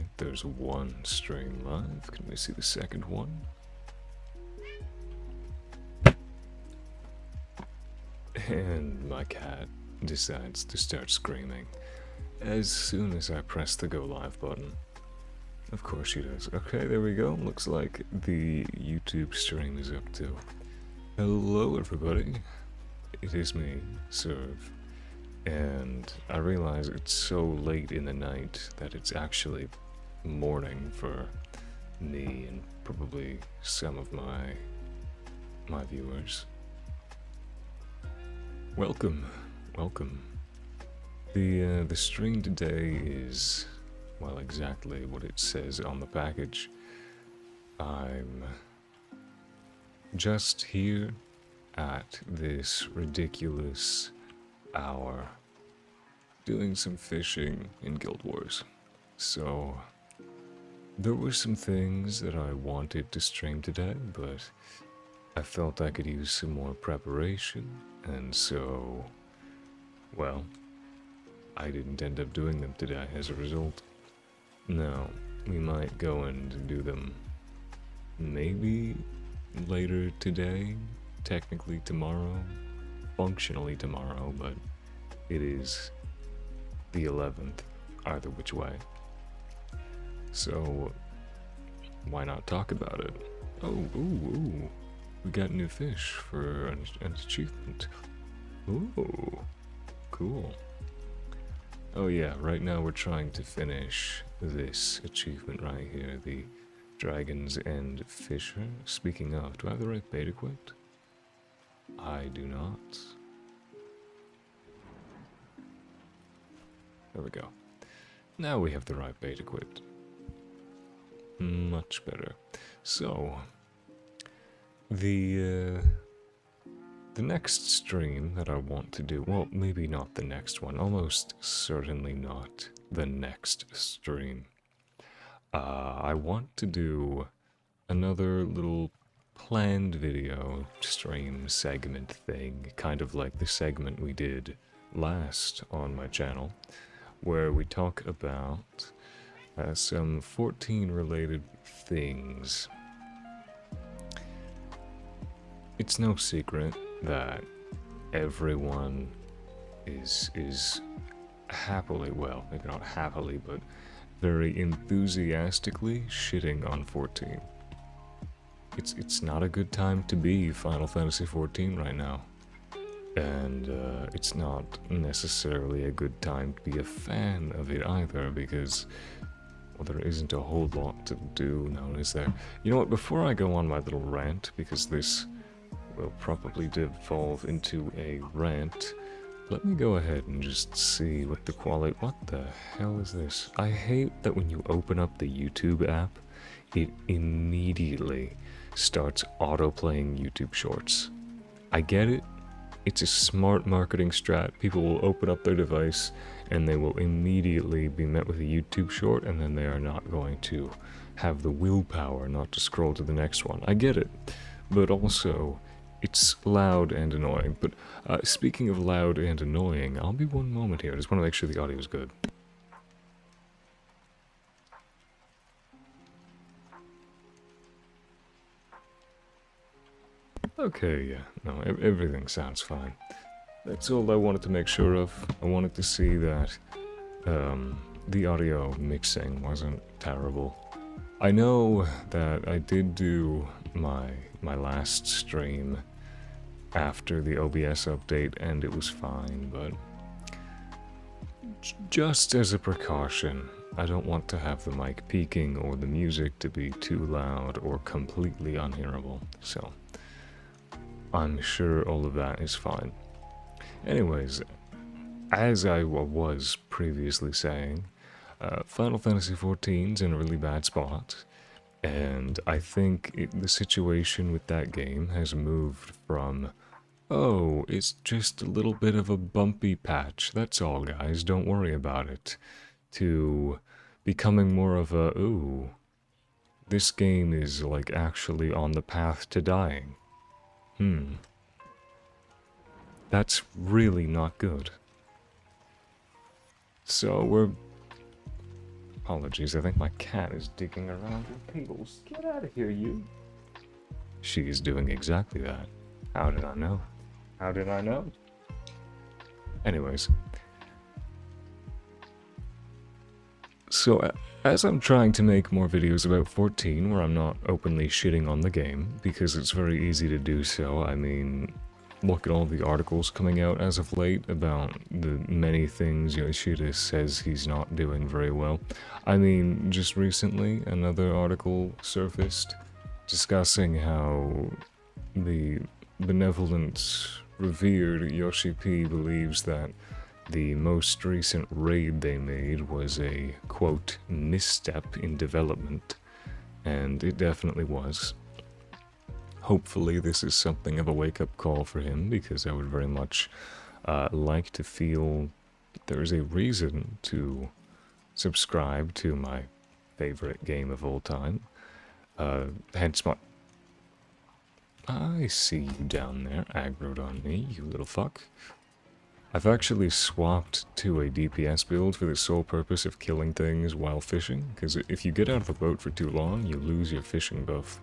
Alright, there's one stream live. Can we see the second one? And my cat decides to start screaming as soon as I press the go live button. Of course she does. Okay, there we go. Looks like the YouTube stream is up too. Hello everybody. It is me, Serve. And I realize it's so late in the night that it's actually morning for me and probably some of my viewers. Welcome. The stream today is, well, exactly what it says on the package. I'm just here at this ridiculous hour doing some fishing in Guild Wars. So there were some things that I wanted to stream today, but I felt I could use some more preparation, and so, well, I didn't end up doing them today as a result. Now, we might go and do them maybe later today, technically tomorrow, functionally tomorrow, but it is the 11th, either which way. So, why not talk about it? Oh, ooh, we got new fish for an achievement. Ooh, cool. Oh yeah, right now we're trying to finish this achievement right here, the Dragon's End Fisher. Speaking of, do I have the right bait equipped? I do not. There we go. Now we have the right bait equipped. Much better. So, the next stream that I want to do, well, maybe not the next one, almost certainly not the next stream. I want to do another little planned video stream segment thing, kind of like the segment we did last on my channel, where we talk about some 14 related things. It's no secret that everyone is happily, well, maybe not happily, but very enthusiastically shitting on 14. It's not a good time to be Final Fantasy XIV right now. And it's not necessarily a good time to be a fan of it either, because, well, there isn't a whole lot to do now, is there? You know what, before I go on my little rant, because this will probably devolve into a rant, let me go ahead and just see what the quality... What the hell is this? I hate that when you open up the YouTube app, it immediately starts auto-playing YouTube Shorts. I get it. It's a smart marketing strat. People will open up their device and they will immediately be met with a YouTube short, and then they are not going to have the willpower not to scroll to the next one. I get it. But also, it's loud and annoying. But speaking of loud and annoying, I'll be one moment here. I just want to make sure the audio is good. Okay, yeah, no, everything sounds fine. That's all I wanted to make sure of. I wanted to see that the audio mixing wasn't terrible. I know that I did do my last stream after the OBS update and it was fine, but just as a precaution, I don't want to have the mic peaking or the music to be too loud or completely unhearable, so I'm sure all of that is fine. Anyways, as I was previously saying, Final Fantasy XIV's in a really bad spot, and I think the situation with that game has moved from, oh, it's just a little bit of a bumpy patch, that's all guys, don't worry about it, to becoming more of a, ooh, this game is like actually on the path to dying. That's really not good. So Apologies, I think my cat is digging around the tables. Get out of here, you. She is doing exactly that. How did I know? How did I know? Anyways. So, as I'm trying to make more videos about 14 where I'm not openly shitting on the game, because it's very easy to do so, I mean, look at all the articles coming out as of late about the many things Yoshida says he's not doing very well. I mean, just recently, another article surfaced discussing how the benevolent, revered Yoshi P believes that the most recent raid they made was a, quote, misstep in development, and it definitely was. Hopefully this is something of a wake-up call for him, because I would very much like to feel there is a reason to subscribe to my favorite game of all time. Hence my... I see you down there, aggroed on me, you little fuck. I've actually swapped to a DPS build for the sole purpose of killing things while fishing, because if you get out of the boat for too long, you lose your fishing buff.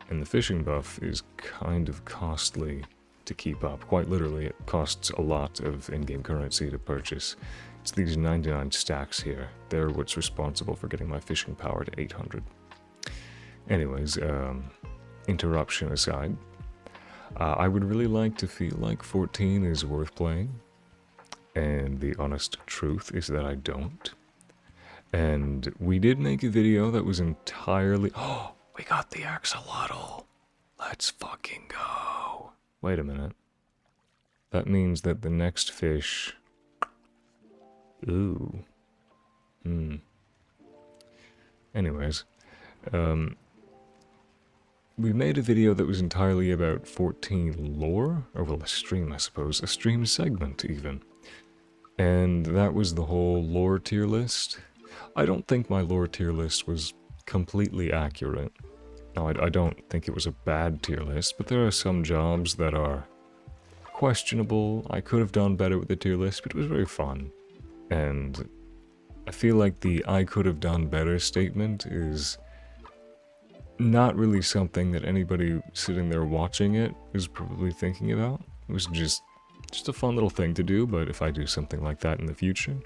And the fishing buff is kind of costly to keep up. Quite literally, it costs a lot of in-game currency to purchase. It's these 99 stacks here. They're what's responsible for getting my fishing power to 800. Anyways, interruption aside, I would really like to feel like 14 is worth playing. And the honest truth is that I don't. And we did make a video that was entirely... Oh, we got the axolotl. Let's fucking go. Wait a minute. That means that the next fish... Ooh. Anyways. We made a video that was entirely about 14 lore. Or well, a stream, I suppose. A stream segment, even. And that was the whole lore tier list. I don't think my lore tier list was completely accurate. No, I don't think it was a bad tier list, but there are some jobs that are questionable. I could have done better with the tier list, but it was very fun. And I feel like the I could have done better statement is not really something that anybody sitting there watching it is probably thinking about. It was just a fun little thing to do, but if I do something like that in the future,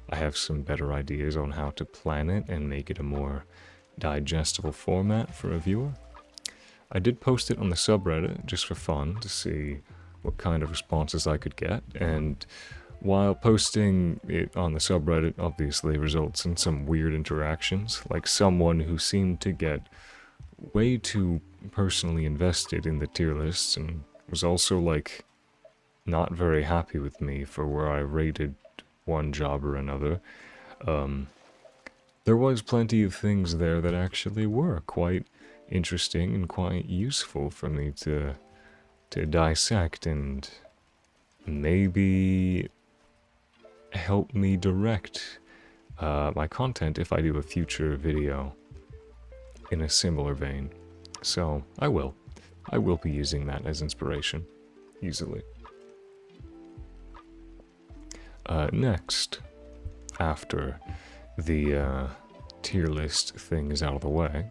I have some better ideas on how to plan it and make it a more digestible format for a viewer. I did post it on the subreddit just for fun to see what kind of responses I could get, and while posting it on the subreddit obviously results in some weird interactions, like someone who seemed to get way too personally invested in the tier lists and was also like not very happy with me for where I rated one job or another. There was plenty of things there that actually were quite interesting and quite useful for me to dissect and maybe help me direct my content if I do a future video in a similar vein. So I will be using that as inspiration easily. Next, after the tier list thing is out of the way,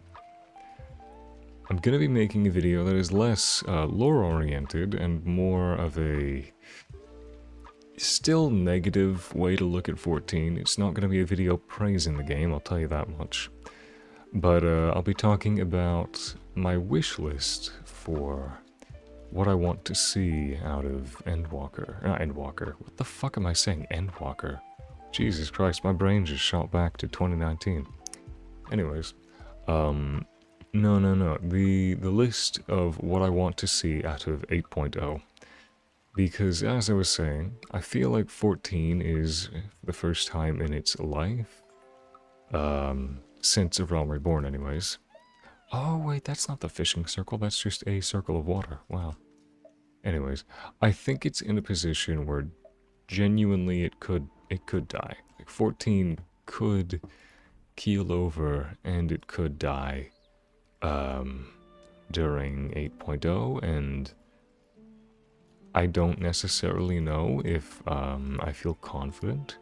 I'm going to be making a video that is less lore-oriented and more of a still negative way to look at 14. It's not going to be a video praising the game, I'll tell you that much. But I'll be talking about my wish list for what I want to see out of Endwalker. Endwalker. What the fuck am I saying? Endwalker. Jesus Christ, my brain just shot back to 2019. Anyways, no. The list of what I want to see out of 8.0. Because, as I was saying, I feel like 14 is the first time in its life, since A Realm Reborn anyways. Oh wait, that's not the fishing circle, that's just a circle of water. Wow. Anyways, I think it's in a position where genuinely it could die. Like 14 could keel over and it could die during 8.0, and I don't necessarily know if I feel confident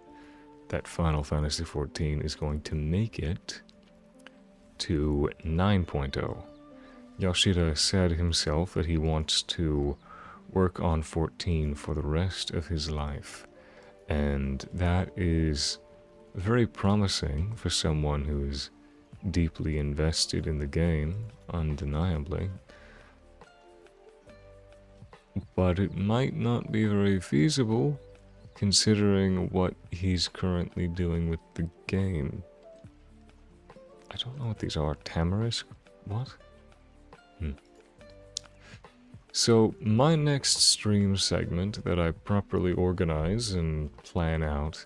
that Final Fantasy XIV is going to make it to 9.0. Yoshida said himself that he wants to work on 14 for the rest of his life, and that is very promising for someone who is deeply invested in the game, undeniably. But it might not be very feasible, considering what he's currently doing with the game. I don't know what these are. Tamarisk? What? So, my next stream segment that I properly organize and plan out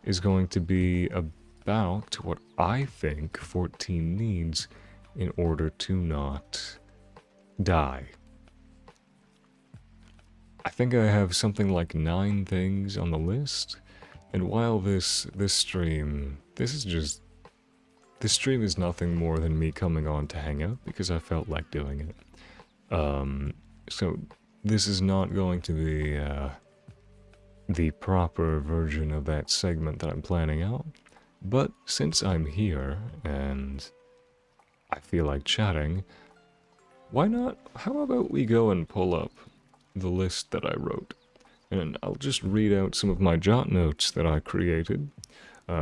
is going to be about what I think 14 needs in order to not die. I think I have something like 9 things on the list, and while this stream is nothing more than me coming on to hang out because I felt like doing it. So this is not going to be the proper version of that segment that I'm planning out, but since I'm here and I feel like chatting, why not? How about we go and pull up the list that I wrote, and I'll just read out some of my jot notes that I created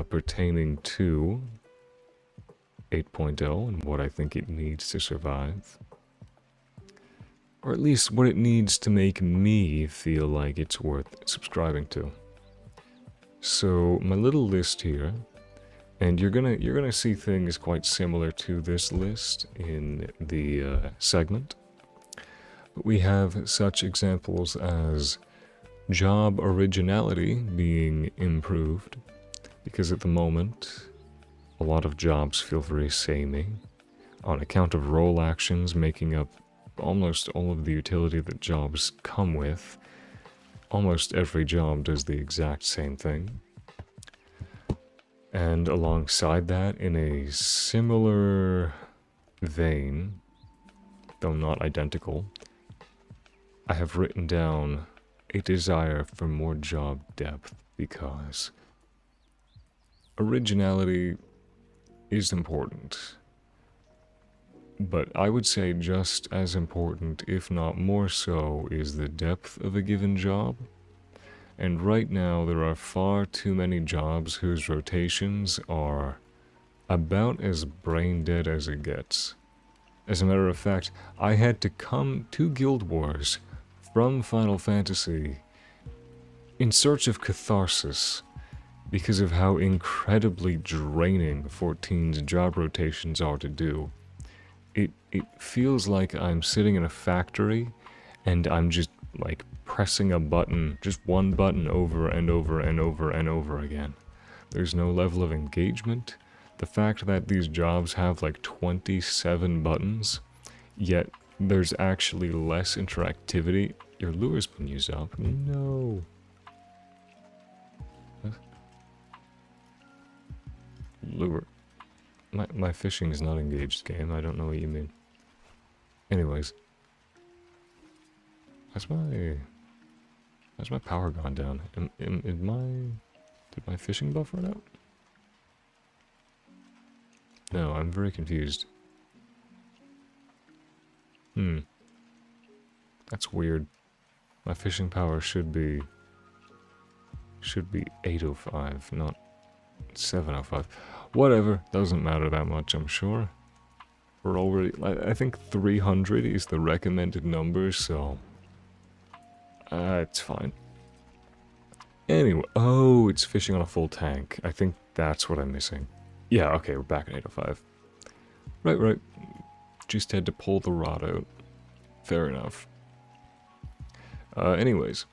pertaining to 8.0 and what I think it needs to survive. Or at least what it needs to make me feel like it's worth subscribing to. So my little list here, and you're gonna see things quite similar to this list in the segment. But we have such examples as job originality being improved, because at the moment a lot of jobs feel very samey on account of role actions making up almost all of the utility that jobs come with. Almost every job does the exact same thing. And alongside that, in a similar vein, though not identical, I have written down a desire for more job depth, because originality is important. But I would say just as important, if not more so, is the depth of a given job. And right now, there are far too many jobs whose rotations are about as brain dead as it gets. As a matter of fact, I had to come to Guild Wars from Final Fantasy in search of catharsis because of how incredibly draining 14's job rotations are to do. It feels like I'm sitting in a factory and I'm just like pressing a button, just one button over and over and over and over again. There's no level of engagement. The fact that these jobs have like 27 buttons, yet there's actually less interactivity. Your lure's been used up. No. What? Lure. My fishing is not engaged, game. I don't know what you mean. Anyways. How's my power gone down? Did my fishing buff run out? No, I'm very confused. That's weird. My fishing power should be 805, not 705. Whatever, doesn't matter that much, I'm sure. We're already, I think 300 is the recommended number, so it's fine. Anyway, oh, it's fishing on a full tank. I think that's what I'm missing. Yeah, okay, we're back at 805. Right. Just had to pull the rod out. Fair enough. Anyways,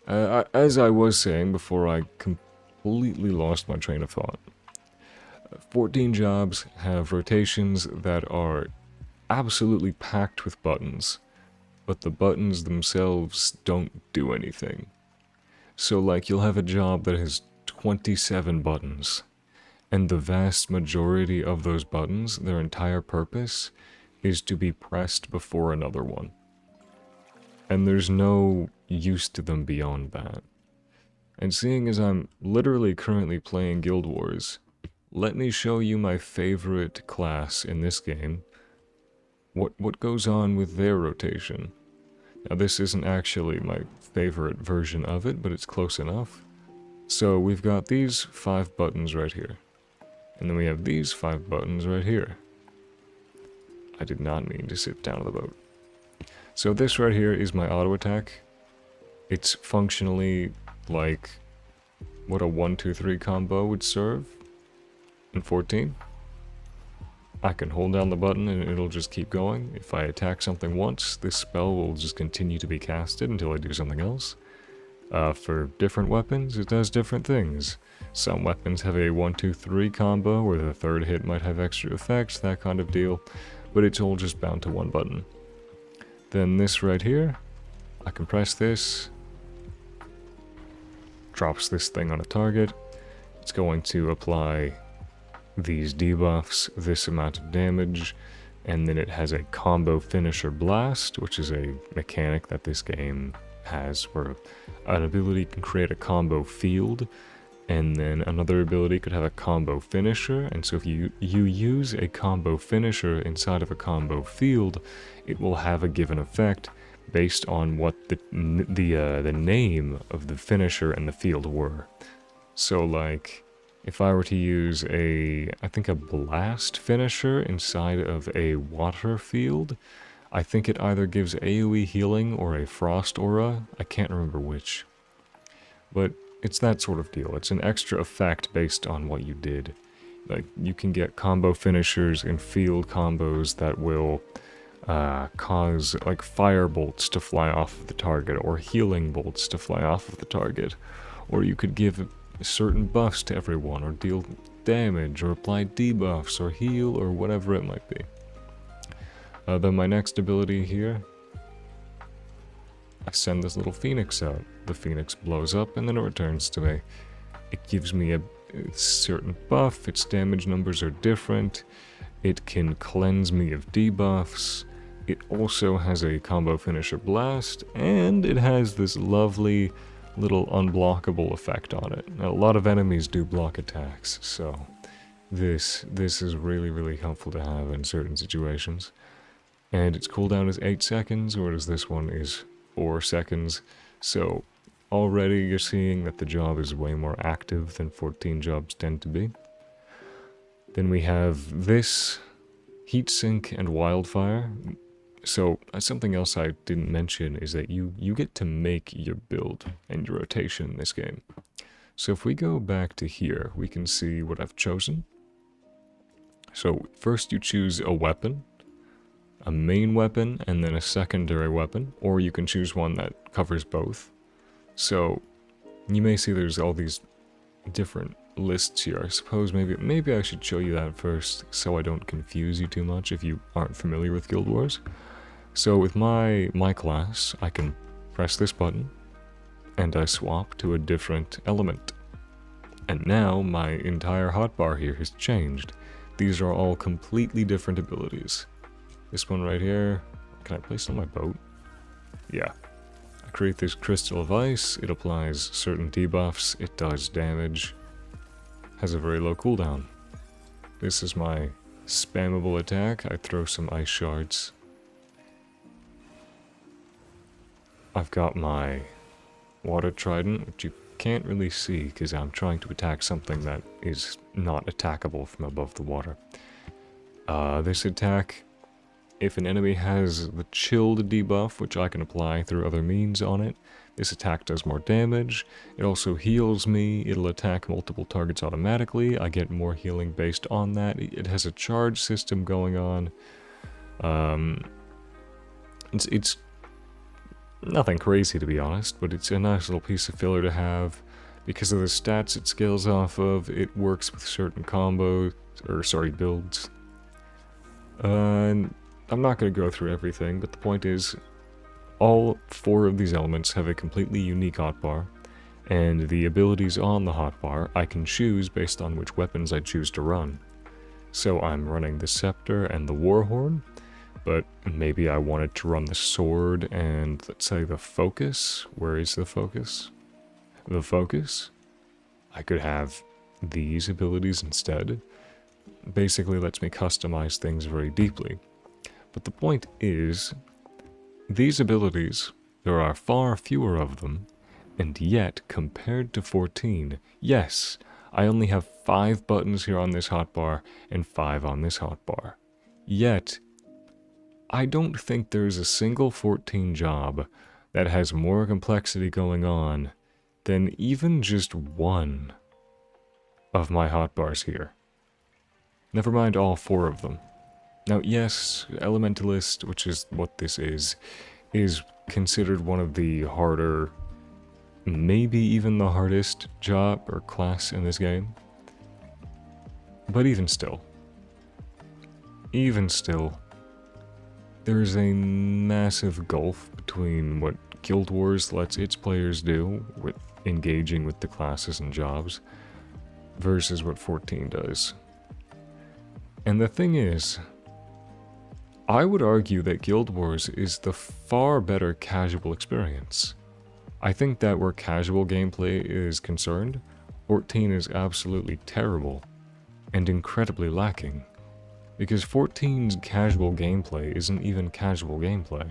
as I was saying before I completely lost my train of thought, 14 jobs have rotations that are absolutely packed with buttons, but the buttons themselves don't do anything. So like you'll have a job that has 27 buttons, and the vast majority of those buttons, their entire purpose is to be pressed before another one. And there's no use to them beyond that. And seeing as I'm literally currently playing Guild Wars, let me show you my favorite class in this game. What goes on with their rotation. Now this isn't actually my favorite version of it, but it's close enough. So we've got these 5 buttons right here. And then we have these 5 buttons right here. I did not mean to sit down on the boat. So this right here is my auto attack. It's functionally like what a 1-2-3 combo would serve in 14. I can hold down the button and it'll just keep going. If I attack something once, this spell will just continue to be casted until I do something else. For different weapons, it does different things. Some weapons have a 1-2-3 combo where the third hit might have extra effects, that kind of deal, but it's all just bound to one button. Then this right here, I can press this, drops this thing on a target. It's going to apply these debuffs, this amount of damage, and then it has a combo finisher blast, which is a mechanic that this game has where an ability can create a combo field, and then another ability could have a combo finisher. And so if you use a combo finisher inside of a combo field, it will have a given effect based on what the name of the finisher and the field were. So like, if I were to use I think a blast finisher inside of a water field, I think it either gives AoE healing or a frost aura. I can't remember which. But it's that sort of deal. It's an extra effect based on what you did. Like, you can get combo finishers and field combos that will cause, like, fire bolts to fly off of the target, or healing bolts to fly off of the target. Or you could give certain buffs to everyone, or deal damage, or apply debuffs, or heal, or whatever it might be. Then my next ability here, I send this little phoenix out. The phoenix blows up and then it returns to me. It gives me a certain buff, its damage numbers are different, it can cleanse me of debuffs, it also has a combo finisher blast, and it has this lovely little unblockable effect on it. Now, a lot of enemies do block attacks, so this is really, really helpful to have in certain situations. And its cooldown is 8 seconds, whereas this one is 4 seconds. So already you're seeing that the job is way more active than 14 jobs tend to be. Then we have this, Heatsink and Wildfire. So something else I didn't mention is that you get to make your build and your rotation in this game. So if we go back to here, we can see what I've chosen. So first you choose a weapon, a main weapon, and then a secondary weapon, or you can choose one that covers both. So you may see there's all these different lists here. I suppose maybe I should show you that first so I don't confuse you too much if you aren't familiar with Guild Wars. So with my class, I can press this button and I swap to a different element. And now my entire hotbar here has changed. These are all completely different abilities. This one right here, can I place it on my boat? Yeah. I create this Crystal of Ice, it applies certain debuffs, it does damage, has a very low cooldown. This is my spammable attack, I throw some ice shards. I've got my Water Trident, which you can't really see because I'm trying to attack something that is not attackable from above the water. This attack, if an enemy has the chilled debuff, which I can apply through other means on it, this attack does more damage. It also heals me, it'll attack multiple targets automatically, I get more healing based on that. It has a charge system going on. It's nothing crazy to be honest, but it's a nice little piece of filler to have. Because of the stats it scales off of, it works with certain builds. And I'm not going to go through everything, but the point is, all 4 of these elements have a completely unique hotbar, and the abilities on the hotbar I can choose based on which weapons I choose to run. So I'm running the Scepter and the Warhorn, but maybe I wanted to run the Sword and, let's say, the Focus. Where is the Focus? the focus, I could have these abilities instead. Basically lets me customize things very deeply. But the point is, these abilities, there are far fewer of them, and yet, compared to 14, yes, I only have 5 buttons here on this hotbar and 5 on this hotbar. Yet, I don't think there's a single 14 job that has more complexity going on than even just one of my hotbars here. Never mind all 4 of them. Now, yes, Elementalist, which is what this is considered one of the harder, maybe even the hardest job or class in this game. But even still, there's a massive gulf between what Guild Wars lets its players do with engaging with the classes and jobs versus what 14 does. And the thing is, I would argue that Guild Wars is the far better casual experience. I think that where casual gameplay is concerned, 14 is absolutely terrible and incredibly lacking. Because 14's casual gameplay isn't even casual gameplay.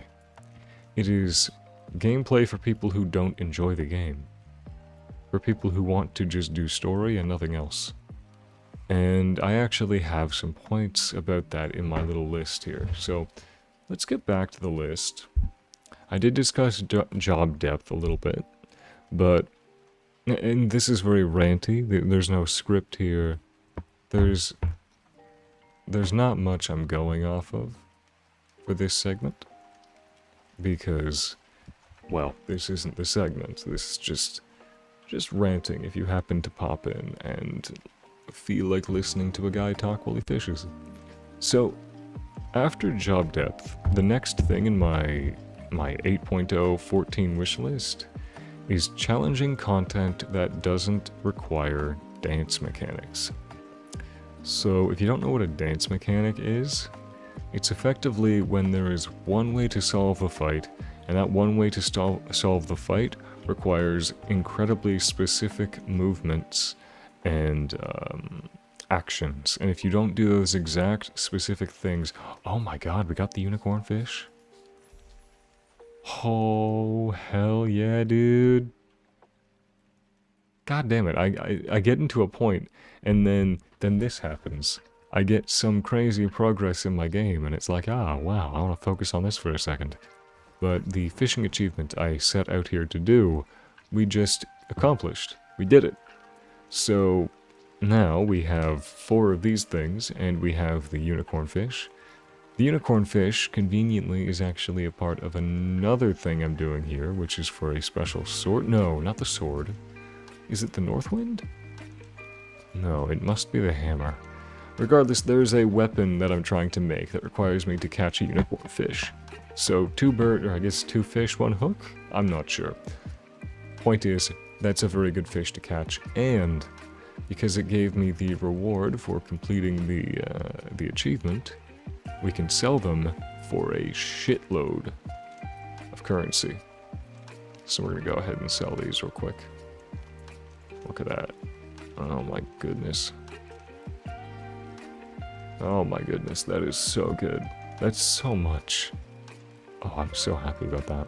It is gameplay for people who don't enjoy the game. For people who want to just do story and nothing else. And I actually have some points about that in my little list here. So let's get back to the list. I did discuss job depth a little bit, but, and this is very ranty, there's no script here, there's not much I'm going off of for this segment, because, well, this isn't the segment, this is just ranting if you happen to pop in and feel like listening to a guy talk while he fishes. So, after job depth, the next thing in my 8.0 14 wishlist is challenging content that doesn't require dance mechanics. So if you don't know what a dance mechanic is, it's effectively when there is one way to solve a fight, and that one way to solve the fight requires incredibly specific movements and actions. And if you don't do those exact specific things... Oh my god, we got the unicorn fish? Oh, hell yeah, dude. God damn it, I get into a point, and then this happens. I get some crazy progress in my game, and it's like, ah, wow, I want to focus on this for a second. But the fishing achievement I set out here to do, we just accomplished. We did it. So, now we have 4 of these things, and we have the unicorn fish. The unicorn fish, conveniently, is actually a part of another thing I'm doing here, which is for a special sword. No, not the sword. Is it the Northwind? No, it must be the hammer. Regardless, there's a weapon that I'm trying to make that requires me to catch a unicorn fish. So 2 fish, 1 hook? I'm not sure. Point is, that's a very good fish to catch, and because it gave me the reward for completing the achievement, we can sell them for a shitload of currency. So we're gonna go ahead and sell these real quick. Look at that. Oh my goodness. Oh my goodness, that is so good. That's so much. Oh, I'm so happy about that.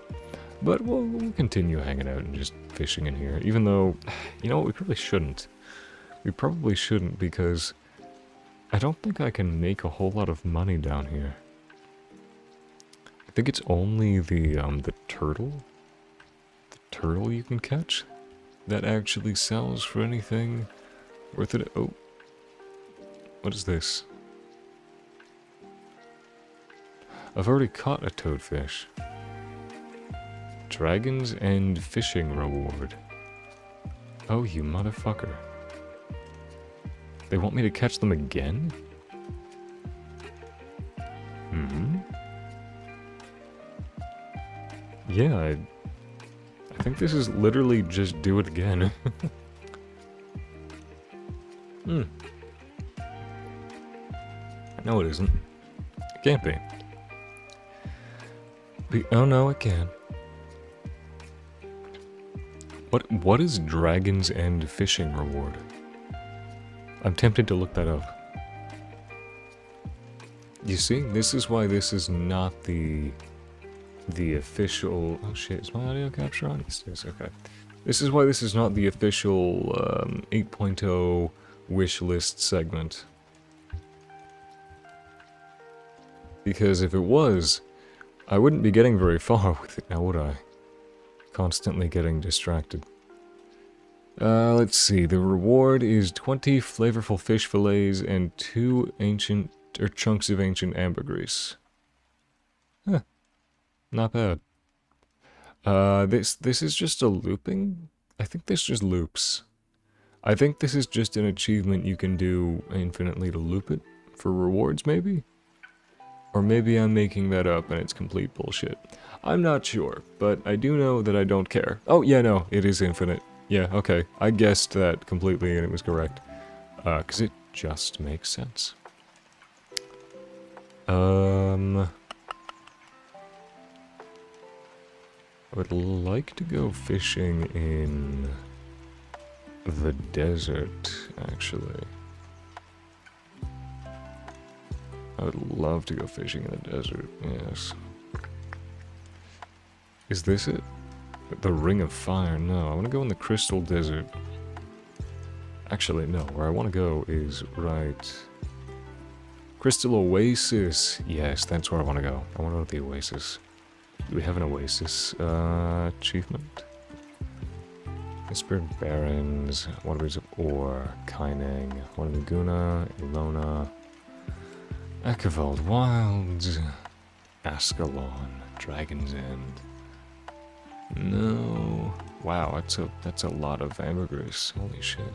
But we'll continue hanging out and just fishing in here, even though, you know what, we probably shouldn't. We probably shouldn't, because I don't think I can make a whole lot of money down here. I think it's only the turtle you can catch that actually sells for anything worth it. Oh, what is this? I've already caught a toadfish. Dragons and fishing reward. Oh, you motherfucker. They want me to catch them again? Yeah, I think this is literally just do it again. No, it isn't. It can't be. Oh no, it can. What is Dragon's End fishing reward? I'm tempted to look that up. You see, this is why this is not the official... Oh shit, is my audio capture on? Yes, okay. This is why this is not the official 8.0 wish list segment. Because if it was, I wouldn't be getting very far with it now, would I? Constantly getting distracted. Let's see, the reward is 20 flavorful fish fillets and 2 chunks of ancient ambergris. Huh. Not bad. This is just a looping? I think this just loops. I think this is just an achievement you can do infinitely to loop it for rewards, maybe? Or maybe I'm making that up and it's complete bullshit. I'm not sure, but I do know that I don't care. Oh, yeah, no, it is infinite. Yeah, okay. I guessed that completely and it was correct. 'Cause it just makes sense. I would like to go fishing in the desert, actually. I would love to go fishing in the desert, yes. Is this it? The Ring of Fire? No, I want to go in the Crystal Desert. Actually, no, where I want to go is right... Crystal Oasis! Yes, that's where I want to go. I want to go to the Oasis. Do we have an Oasis achievement? Whispered Barrens, Waters of Ore, Kaineng, Laguna, Ilona, Akavald Wilds, Ascalon, Dragon's End. No. Wow, that's a lot of ambergris. Holy shit.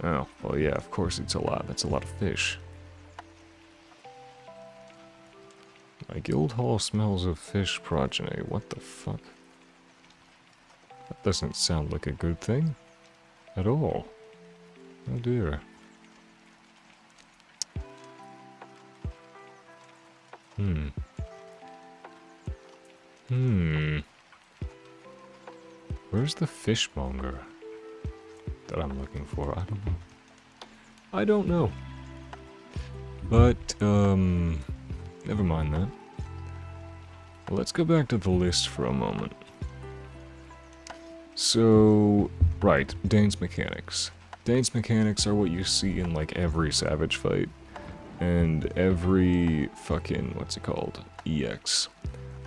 Oh, well yeah, of course it's a lot. That's a lot of fish. My guild hall smells of fish progeny. What the fuck? That doesn't sound like a good thing. At all. Oh dear. Where's the fishmonger that I'm looking for? I don't know. I don't know. But, never mind that. Well, let's go back to the list for a moment. So, right, Dance mechanics. Dance mechanics are what you see in, like, every Savage fight. And every fucking, what's it called? EX.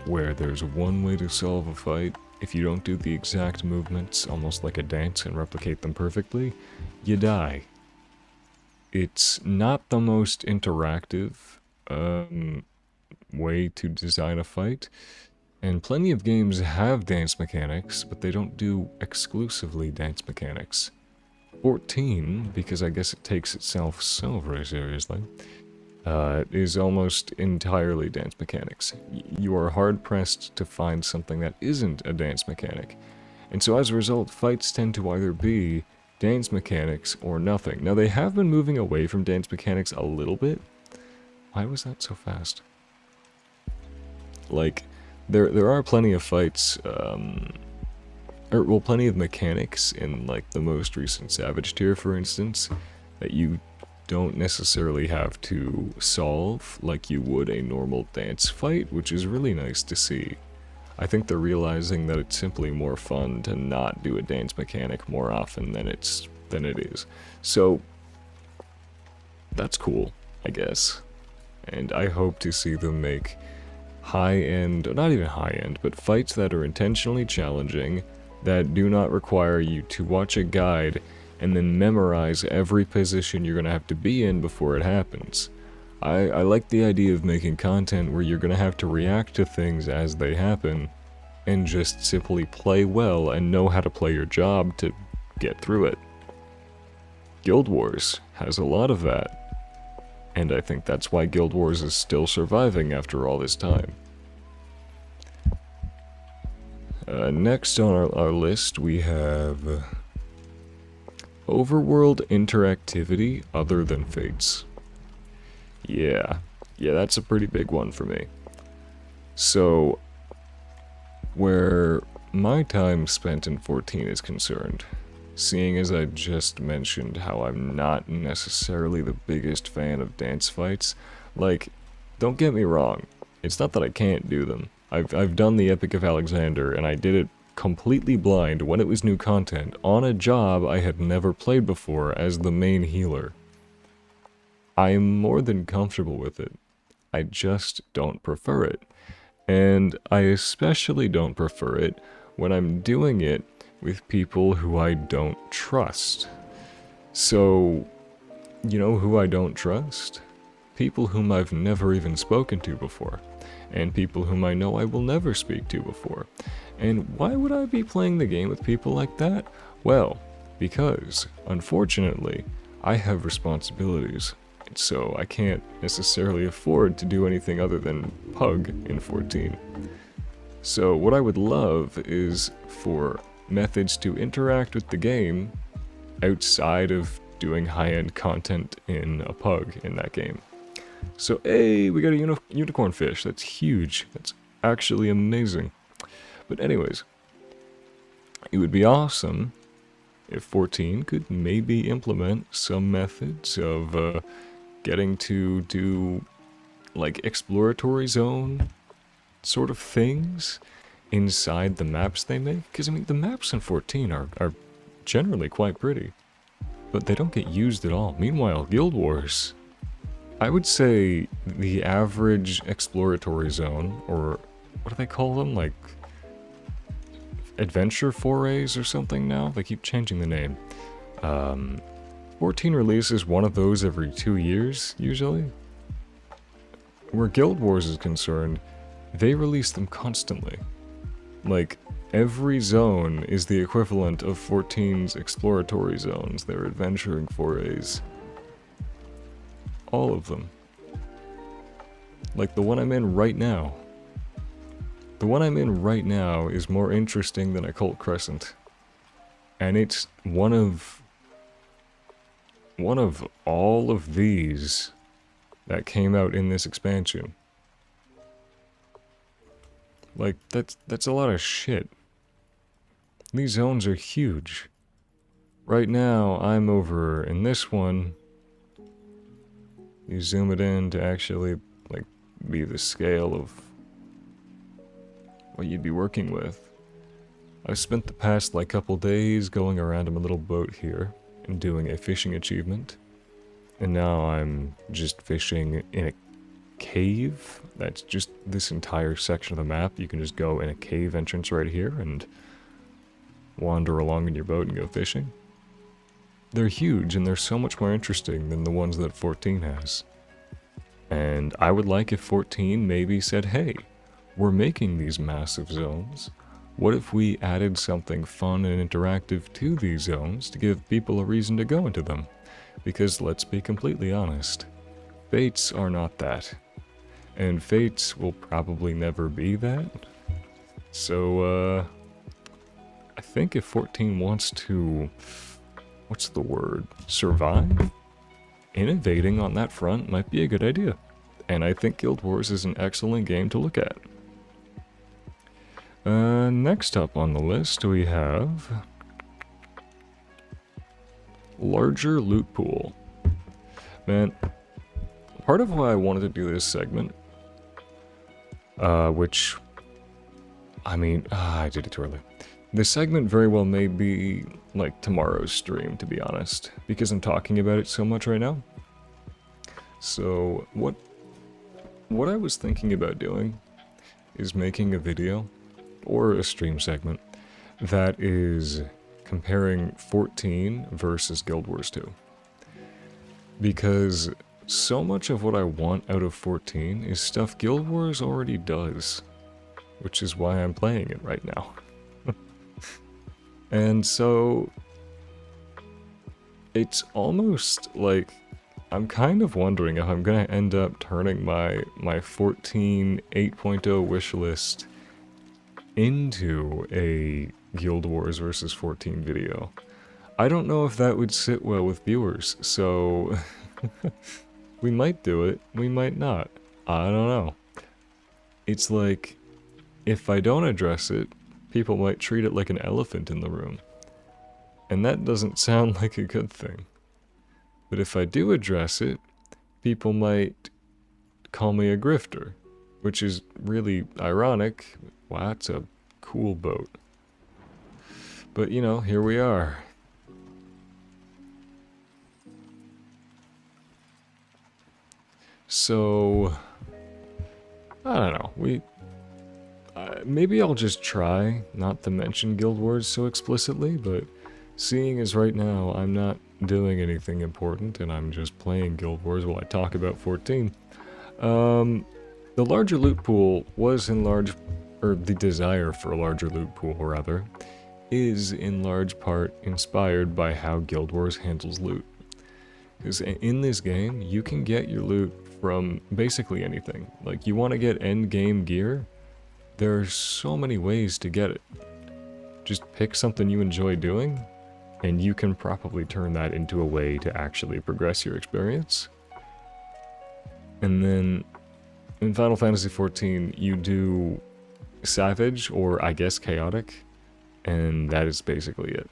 Where there's one way to solve a fight. If you don't do the exact movements, almost like a dance, and replicate them perfectly, you die. It's not the most interactive way to design a fight, and plenty of games have dance mechanics, but they don't do exclusively dance mechanics. 14, because I guess it takes itself so very seriously, is almost entirely dance mechanics. You are hard-pressed to find something that isn't a dance mechanic. And so as a result, fights tend to either be dance mechanics or nothing. Now they have been moving away from dance mechanics a little bit. Why was that so fast? Like, there are plenty of fights, plenty of mechanics in, like, the most recent Savage tier, for instance, that you don't necessarily have to solve like you would a normal dance fight, which is really nice to see. I think they're realizing that it's simply more fun to not do a dance mechanic more often than it is. So that's cool, I guess. And I hope to see them make high-end, not even high-end, but fights that are intentionally challenging, that do not require you to watch a guide and then memorize every position you're gonna have to be in before it happens. I like the idea of making content where you're gonna have to react to things as they happen, and just simply play well and know how to play your job to get through it. Guild Wars has a lot of that, and I think that's why Guild Wars is still surviving after all this time. Next on our list we have overworld interactivity other than Fates. Yeah, that's a pretty big one for me. So, where my time spent in 14 is concerned, seeing as I just mentioned how I'm not necessarily the biggest fan of dance fights, like, don't get me wrong, it's not that I can't do them. I've done the Epic of Alexander, and I did it completely blind when it was new content, on a job I had never played before as the main healer. I am more than comfortable with it. I just don't prefer it. And I especially don't prefer it when I'm doing it with people who I don't trust. So, you know who I don't trust? People whom I've never even spoken to before, and people whom I know I will never speak to before. And why would I be playing the game with people like that? Well, because, unfortunately, I have responsibilities, so I can't necessarily afford to do anything other than pug in 14. So what I would love is for methods to interact with the game outside of doing high-end content in a pug in that game. So, hey, we got a unicorn fish. That's huge. That's actually amazing. But anyways, it would be awesome if 14 could maybe implement some methods of getting to do, like, exploratory zone sort of things inside the maps they make. Because, I mean, the maps in 14 are generally quite pretty, but they don't get used at all. Meanwhile, Guild Wars, I would say the average exploratory zone, or what do they call them? Like, adventure forays or something now? They keep changing the name. 14 releases one of those every 2 years, usually. Where Guild Wars is concerned, they release them constantly. Like, every zone is the equivalent of 14's exploratory zones, their adventuring forays. All of them. Like the one I'm in right now. The one I'm in right now is more interesting than Occult Crescent. And it's one of all of these that came out in this expansion. Like, that's a lot of shit. These zones are huge. Right now, I'm over in this one. You zoom it in to actually, like, be the scale of what you'd be working with. I spent the past, like, couple days going around in my little boat here and doing a fishing achievement. And now I'm just fishing in a cave. That's just this entire section of the map. You can just go in a cave entrance right here and wander along in your boat and go fishing. They're huge, and they're so much more interesting than the ones that 14 has. And I would like if 14 maybe said, hey, we're making these massive zones. What if we added something fun and interactive to these zones to give people a reason to go into them? Because let's be completely honest, Fates are not that. And Fates will probably never be that. So, I think if 14 wants to, what's the word, survive? Innovating on that front might be a good idea. And I think Guild Wars is an excellent game to look at. Next up on the list we have larger loot pool. Man, part of why I wanted to do this segment, which, I mean, I did it too early. This segment very well may be like tomorrow's stream, to be honest, because I'm talking about it so much right now. So, what I was thinking about doing is making a video, or a stream segment, that is comparing 14 versus Guild Wars 2. Because so much of what I want out of 14 is stuff Guild Wars already does, which is why I'm playing it right now. And so, it's almost like, I'm kind of wondering if I'm gonna end up turning my 14 8.0 wishlist into a Guild Wars versus 14 video. I don't know if that would sit well with viewers, so we might do it, we might not. I don't know. It's like, if I don't address it, people might treat it like an elephant in the room. And that doesn't sound like a good thing. But if I do address it, people might call me a grifter, which is really ironic. Wow, that's a cool boat. But, you know, here we are. So, I don't know, maybe I'll just try not to mention Guild Wars so explicitly, but seeing as right now I'm not doing anything important and I'm just playing Guild Wars while I talk about 14, the larger loot pool was in large, or the desire for a larger loot pool, rather, is in large part inspired by how Guild Wars handles loot. Because in this game, you can get your loot from basically anything. Like, you want to get endgame gear? There are so many ways to get it. Just pick something you enjoy doing, and you can probably turn that into a way to actually progress your experience. And then, in Final Fantasy XIV, you do Savage, or I guess Chaotic, and that is basically it.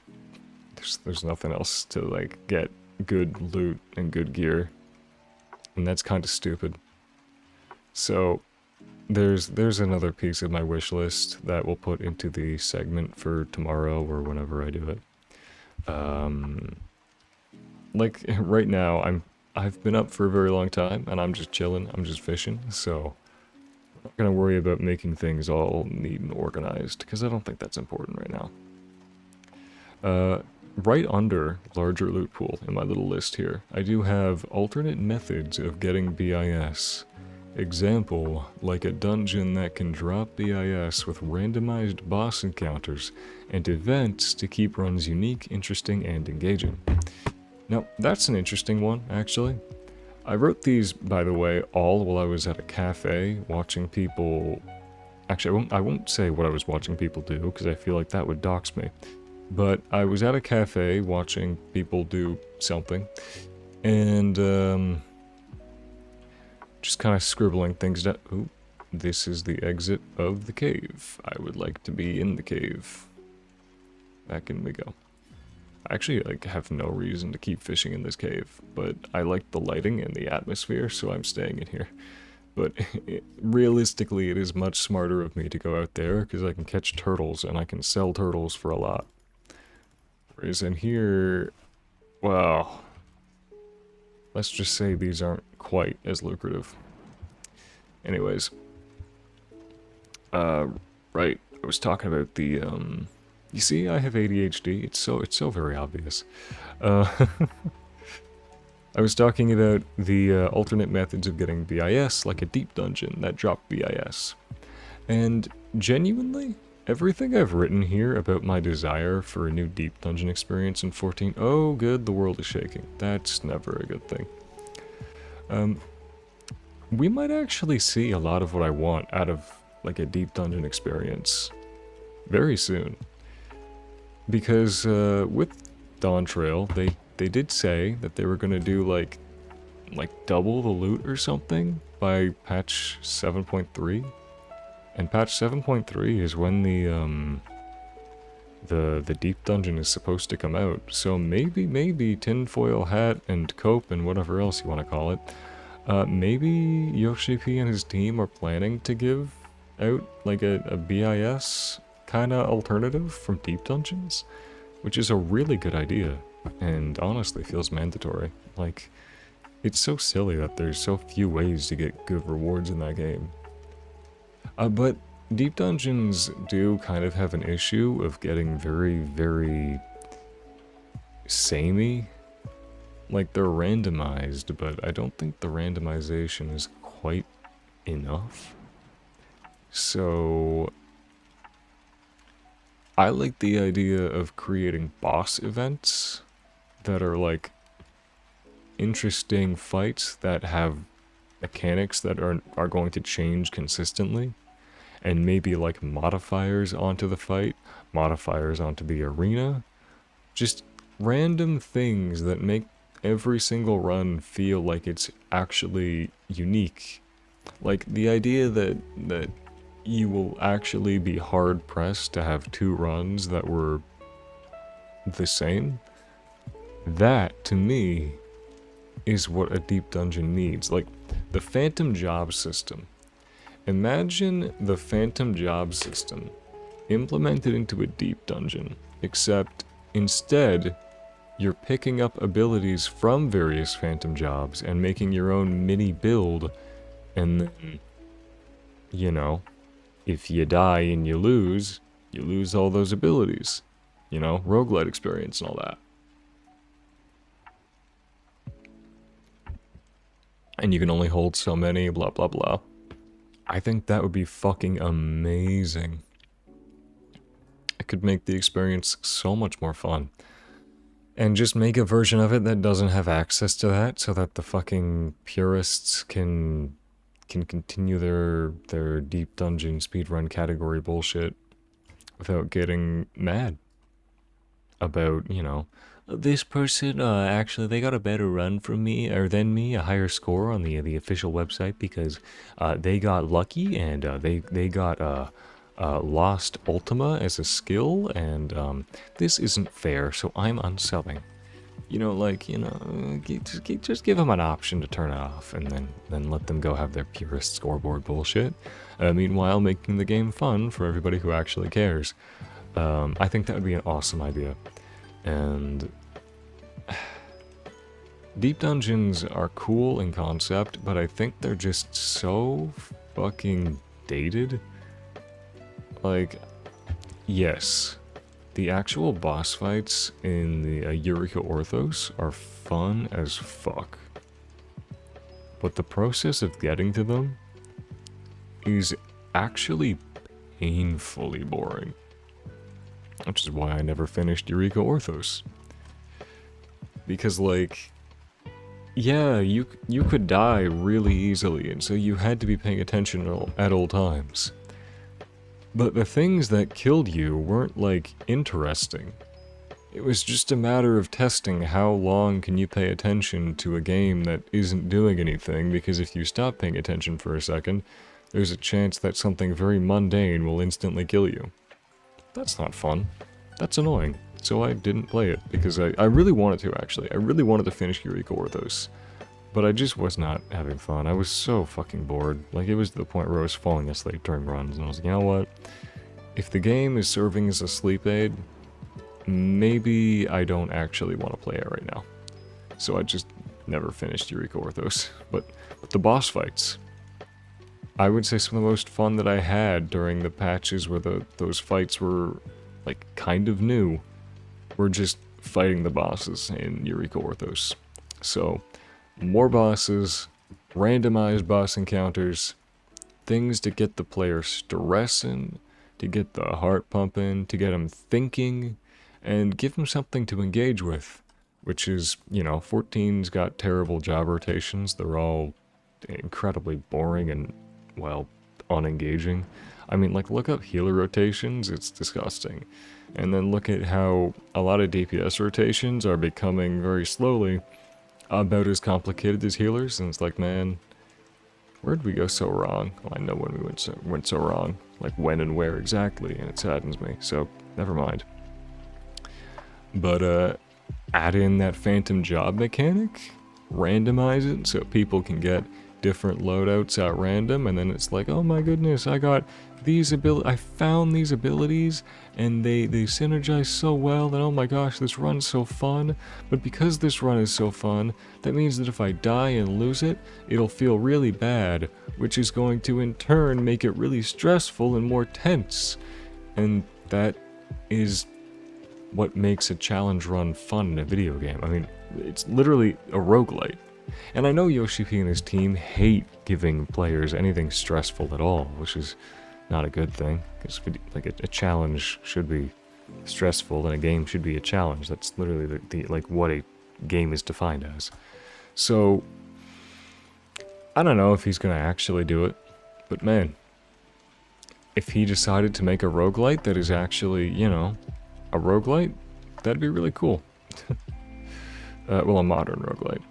There's nothing else to, like, get good loot and good gear, and that's kind of stupid. So there's another piece of my wish list that we'll put into the segment for tomorrow or whenever I do it. Like right now I've been up for a very long time and I'm just chilling, I'm just fishing, so I'm not gonna worry about making things all neat and organized because I don't think that's important right now. Right under larger loot pool in my little list here, I do have alternate methods of getting BIS. Example, like a dungeon that can drop BIS with randomized boss encounters and events to keep runs unique, interesting, and engaging. Now, that's an interesting one, actually. I wrote these, by the way, all while I was at a cafe watching people... Actually, I won't say what I was watching people do, because I feel like that would dox me. But I was at a cafe watching people do something, and just kind of scribbling things down. Ooh, this is the exit of the cave. I would like to be in the cave. Back in we go. I actually have no reason to keep fishing in this cave, but I like the lighting and the atmosphere, so I'm staying in here. But realistically, it is much smarter of me to go out there, because I can catch turtles, and I can sell turtles for a lot. Whereas in here, well, let's just say these aren't quite as lucrative. Anyways, right, I was talking about the, you see, I have ADHD, it's so very obvious. I was talking about the alternate methods of getting BIS, like a deep dungeon that dropped BIS. And genuinely, everything I've written here about my desire for a new deep dungeon experience in 14... Oh, good, the world is shaking. That's never a good thing. We might actually see a lot of what I want out of, like, a deep dungeon experience very soon. Because, with Dawntrail, they did say that they were gonna do, like double the loot or something by patch 7.3. And patch 7.3 is when the deep dungeon is supposed to come out. So maybe Tinfoil Hat and Cope and whatever else you want to call it, maybe Yoshi P and his team are planning to give out like a BIS kind of alternative from deep dungeons, which is a really good idea and honestly feels mandatory. Like, it's so silly that there's so few ways to get good rewards in that game. But deep dungeons do kind of have an issue of getting very, very samey. Like, they're randomized, but I don't think the randomization is quite enough. So I like the idea of creating boss events that are like interesting fights that have mechanics that are going to change consistently. And maybe like modifiers onto the fight, modifiers onto the arena. Just random things that make every single run feel like it's actually unique. Like the idea that you will actually be hard-pressed to have 2 runs that were the same. That, to me, is what a deep dungeon needs. Like, the Phantom Job system. Imagine the Phantom Job system implemented into a deep dungeon, except instead, you're picking up abilities from various Phantom Jobs and making your own mini build, and then, you know, if you die and you lose all those abilities. You know, roguelite experience and all that. And you can only hold so many, blah blah blah. I think that would be fucking amazing. It could make the experience so much more fun. And just make a version of it that doesn't have access to that, so that the fucking purists can continue their deep dungeon speedrun category bullshit without getting mad about, you know, this person, actually, they got a better run from me, or than me, a higher score on the official website because they got lucky and they got lost Ultima as a skill, and this isn't fair, so I'm unsubbing. You know, like, you know, just give them an option to turn it off, and then let them go have their purist scoreboard bullshit. Meanwhile, making the game fun for everybody who actually cares. I think that would be an awesome idea. And deep dungeons are cool in concept, but I think they're just so fucking dated. Like, yes, the actual boss fights in the Eureka Orthos are fun as fuck. But the process of getting to them is actually painfully boring. Which is why I never finished Eureka Orthos. Because, like, yeah, you could die really easily, and so you had to be paying attention at all times. But the things that killed you weren't, like, interesting. It was just a matter of testing how long can you pay attention to a game that isn't doing anything, because if you stop paying attention for a second, there's a chance that something very mundane will instantly kill you. That's not fun. That's annoying. So I didn't play it, because I really wanted to, actually. I really wanted to finish Eureka Orthos. But I just was not having fun. I was so fucking bored. Like, it was to the point where I was falling asleep during runs, and I was like, you know what? If the game is serving as a sleep aid, maybe I don't actually want to play it right now. So I just never finished Eureka Orthos. But the boss fights, I would say some of the most fun that I had during the patches where those fights were, like, kind of new, were just fighting the bosses in Eureka Orthos. So, more bosses, randomized boss encounters, things to get the player stressing, to get the heart pumping, to get them thinking, and give them something to engage with, which is, you know, 14's got terrible job rotations. They're all incredibly boring and, well, unengaging. I mean, like, look up healer rotations, it's disgusting. And then look at how a lot of DPS rotations are becoming very slowly about as complicated as healers, and it's like, man, where'd we go so wrong? Well, I know when we went so wrong, like when and where exactly, and it saddens me, so never mind. But add in that Phantom Job mechanic, randomize it so people can get different loadouts at random, and then it's like, oh my goodness, I got these I found these abilities, and they synergize so well that, oh my gosh, this run's so fun. But because this run is so fun, that means that if I die and lose it, it'll feel really bad, which is going to in turn make it really stressful and more tense. And that is what makes a challenge run fun in a video game. I mean, it's literally a roguelite. And I know Yoshi P and his team hate giving players anything stressful at all, which is not a good thing, because like a challenge should be stressful, and a game should be a challenge. That's literally the like what a game is defined as. So I don't know if he's gonna actually do it, but man, if he decided to make a roguelite that is actually, you know, a roguelite, that'd be really cool. Well, a modern roguelite.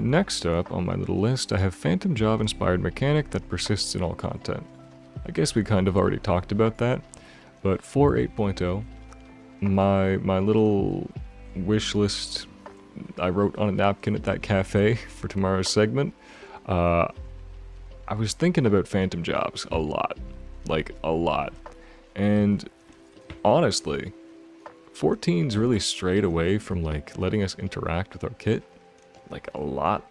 Next up on my little list, I have Phantom Job inspired mechanic that persists in all content. I guess we kind of already talked about that, but for 8.0, my little wish list I wrote on a napkin at that cafe for tomorrow's segment, I was thinking about Phantom Jobs a lot. Like, a lot. And honestly, 14's really strayed away from, like, letting us interact with our kit. Like, a lot.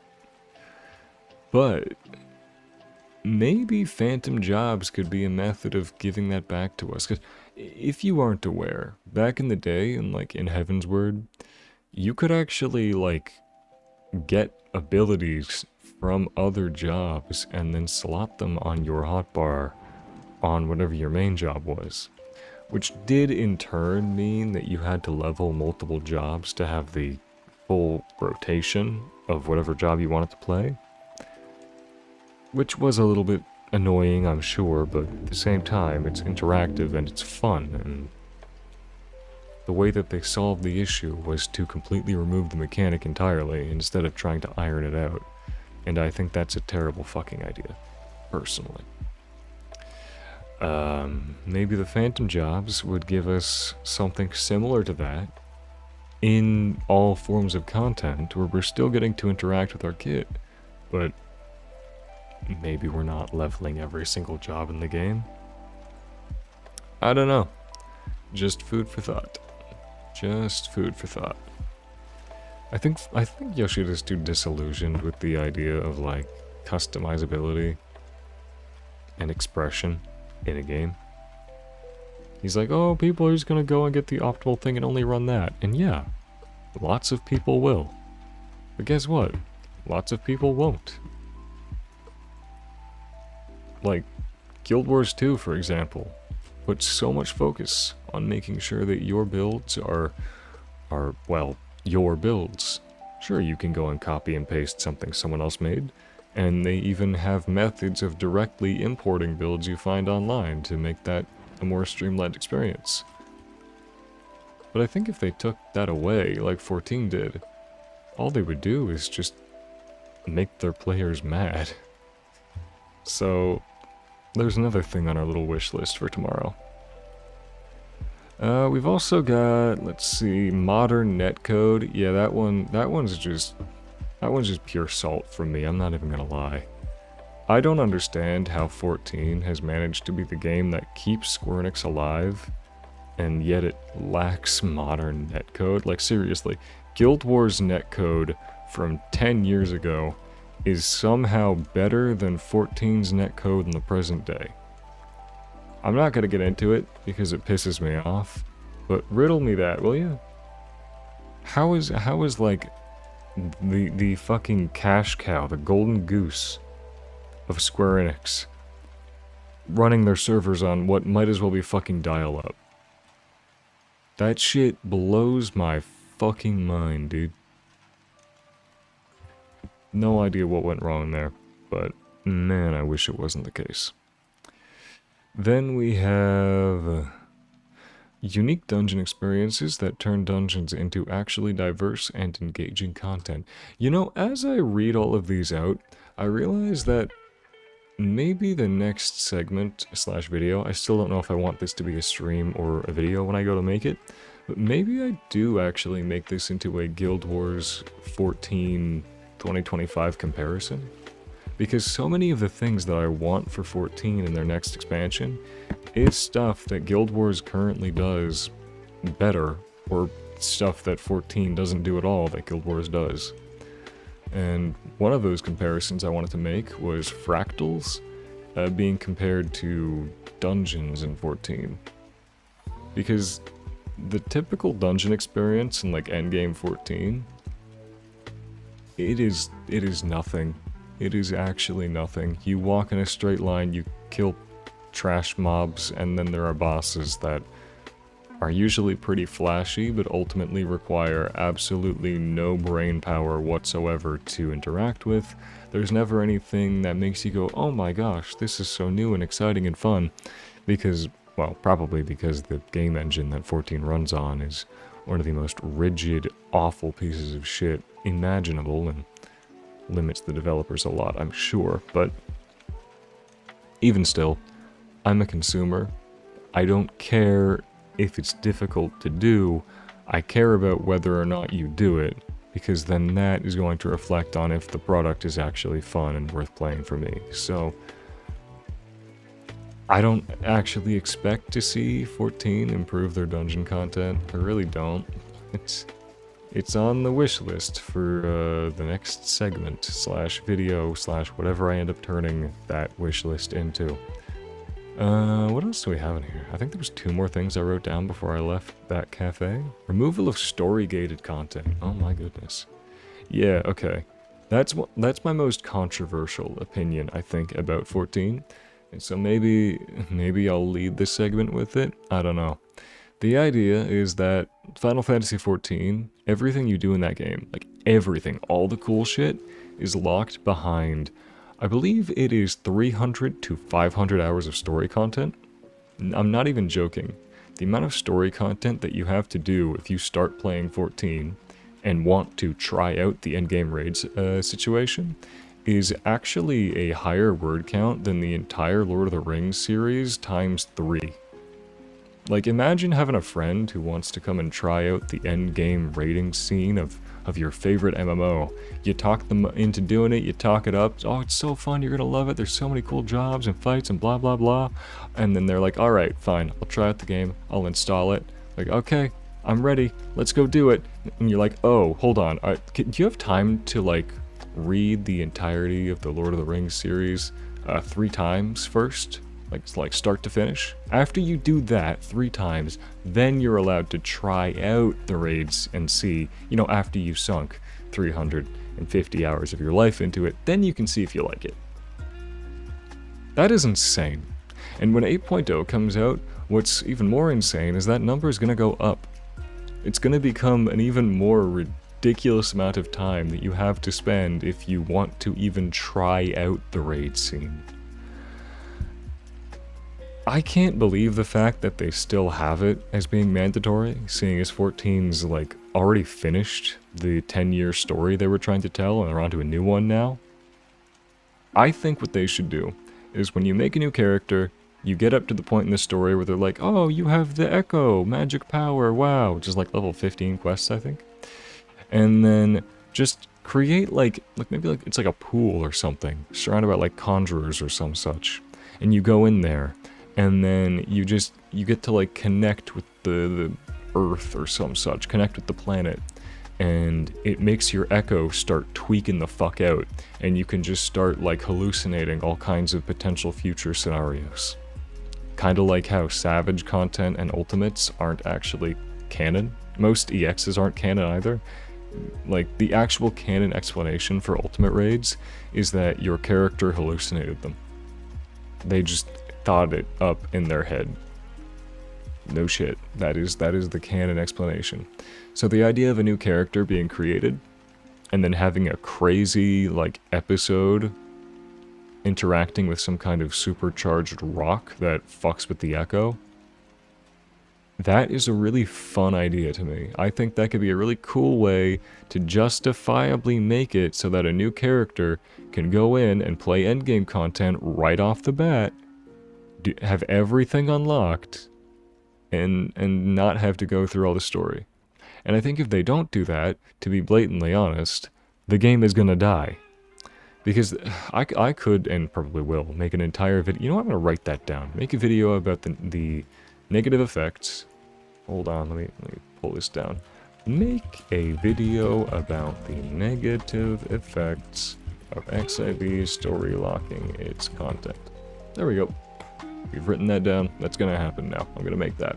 But maybe Phantom Jobs could be a method of giving that back to us. Because if you aren't aware, back in the day, in Heavensward, you could actually, like, get abilities from other jobs and then slot them on your hotbar on whatever your main job was. Which did in turn mean that you had to level multiple jobs to have the full rotation of whatever job you wanted to play. Which was a little bit annoying, I'm sure, but at the same time, it's interactive and it's fun, and the way that they solved the issue was to completely remove the mechanic entirely instead of trying to iron it out. And I think that's a terrible fucking idea, personally. Maybe the Phantom Jobs would give us something similar to that in all forms of content where we're still getting to interact with our kit, but maybe we're not leveling every single job in the game. I don't know. Just food for thought. Just food for thought. I think Yoshida's too disillusioned with the idea of, like, customizability and expression in a game. He's like, oh, people are just gonna go and get the optimal thing and only run that. And yeah, lots of people will. But guess what? Lots of people won't. Like, Guild Wars 2, for example, puts so much focus on making sure that your builds are, well, your builds. Sure, you can go and copy and paste something someone else made, and they even have methods of directly importing builds you find online to make that a more streamlined experience. But I think if they took that away, like 14 did, all they would do is just make their players mad. So, there's another thing on our little wish list for tomorrow. We've also got, let's see, modern netcode. Yeah, that one's just pure salt from me, I'm not even gonna lie. I don't understand how 14 has managed to be the game that keeps Square Enix alive, and yet it lacks modern netcode. Like, seriously, Guild Wars netcode from 10 years ago is somehow better than 14's netcode in the present day. I'm not gonna get into it because it pisses me off, but riddle me that, will you? How is like the fucking cash cow, the golden goose of Square Enix, running their servers on what might as well be fucking dial-up? That shit blows my fucking mind, dude. No idea what went wrong there, but man, I wish it wasn't the case. Then we have unique dungeon experiences that turn dungeons into actually diverse and engaging content. You know, as I read all of these out, I realize that maybe the next segment / video, I still don't know if I want this to be a stream or a video when I go to make it, but maybe I do actually make this into a Guild Wars 14 2025 comparison. Because so many of the things that I want for 14 in their next expansion is stuff that Guild Wars currently does better, or stuff that 14 doesn't do at all that Guild Wars does. And one of those comparisons I wanted to make was fractals being compared to dungeons in 14. Because the typical dungeon experience in like Endgame 14, it is nothing. It is actually nothing. You walk in a straight line, you kill trash mobs, and then there are bosses that are usually pretty flashy, but ultimately require absolutely no brain power whatsoever to interact with. There's never anything that makes you go, oh my gosh, this is so new and exciting and fun, because, well, probably because the game engine that 14 runs on is one of the most rigid, awful pieces of shit imaginable, and limits the developers a lot, I'm sure, but even still, I'm a consumer. I don't care if it's difficult to do. I care about whether or not you do it, because then that is going to reflect on if the product is actually fun and worth playing for me. So I don't actually expect to see 14 improve their dungeon content. I really don't. It's on the wish list for the next segment slash video slash whatever I end up turning that wish list into. What else do we have in here? I think there was 2 more things I wrote down before I left that cafe. Removal of story-gated content. Oh my goodness. Yeah, okay. That's my most controversial opinion, I think, about 14. And so maybe I'll lead this segment with it. I don't know. The idea is that Final Fantasy XIV, everything you do in that game, like everything, all the cool shit, is locked behind, I believe it is 300 to 500 hours of story content. I'm not even joking. The amount of story content that you have to do if you start playing 14 and want to try out the endgame raids situation is actually a higher word count than the entire Lord of the Rings series times 3. Like, imagine having a friend who wants to come and try out the endgame raiding scene of your favorite MMO. You talk them into doing it, you talk it up, oh, it's so fun, you're gonna love it, there's so many cool jobs and fights and blah blah blah. And then they're like, alright, fine, I'll try out the game, I'll install it. Like, okay, I'm ready, let's go do it. And you're like, oh, hold on, do you have time to, like, read the entirety of the Lord of the Rings series 3 times first? Like start to finish. After you do that 3 times, then you're allowed to try out the raids and see, you know, after you've sunk 350 hours of your life into it, then you can see if you like it. That is insane. And when 8.0 comes out, what's even more insane is that number is going to go up. It's going to become an even more ridiculous amount of time that you have to spend if you want to even try out the raid scene. I can't believe the fact that they still have it as being mandatory, seeing as 14's like already finished the 10-year story they were trying to tell and they're onto a new one now. I think what they should do is when you make a new character, you get up to the point in the story where they're like, oh, you have the Echo, magic power, wow, which is like level 15 quests, I think. And then just create like maybe like it's like a pool or something, surrounded by like conjurers or some such. And you go in there, and then you get to like connect with the earth or some such, connect with the planet, and it makes your Echo start tweaking the fuck out, and you can just start like hallucinating all kinds of potential future scenarios. Kinda like how Savage content and Ultimates aren't actually canon. Most EXs aren't canon either. Like, the actual canon explanation for Ultimate raids is that your character hallucinated them. They just thought it up in their head. No shit. That is the canon explanation. So the idea of a new character being created, and then having a crazy, like, episode interacting with some kind of supercharged rock that fucks with the Echo, that is a really fun idea to me. I think that could be a really cool way to justifiably make it so that a new character can go in and play endgame content right off the bat, have everything unlocked, and not have to go through all the story. And I think if they don't do that, to be blatantly honest, the game is gonna die. Because I could, and probably will, make an entire video. You know what, I'm gonna write that down. Make a video about the negative effects. Hold on, let me pull this down. Make a video about the negative effects of XIV story locking its content. There we go. We've written that down. That's gonna happen now. I'm gonna make that.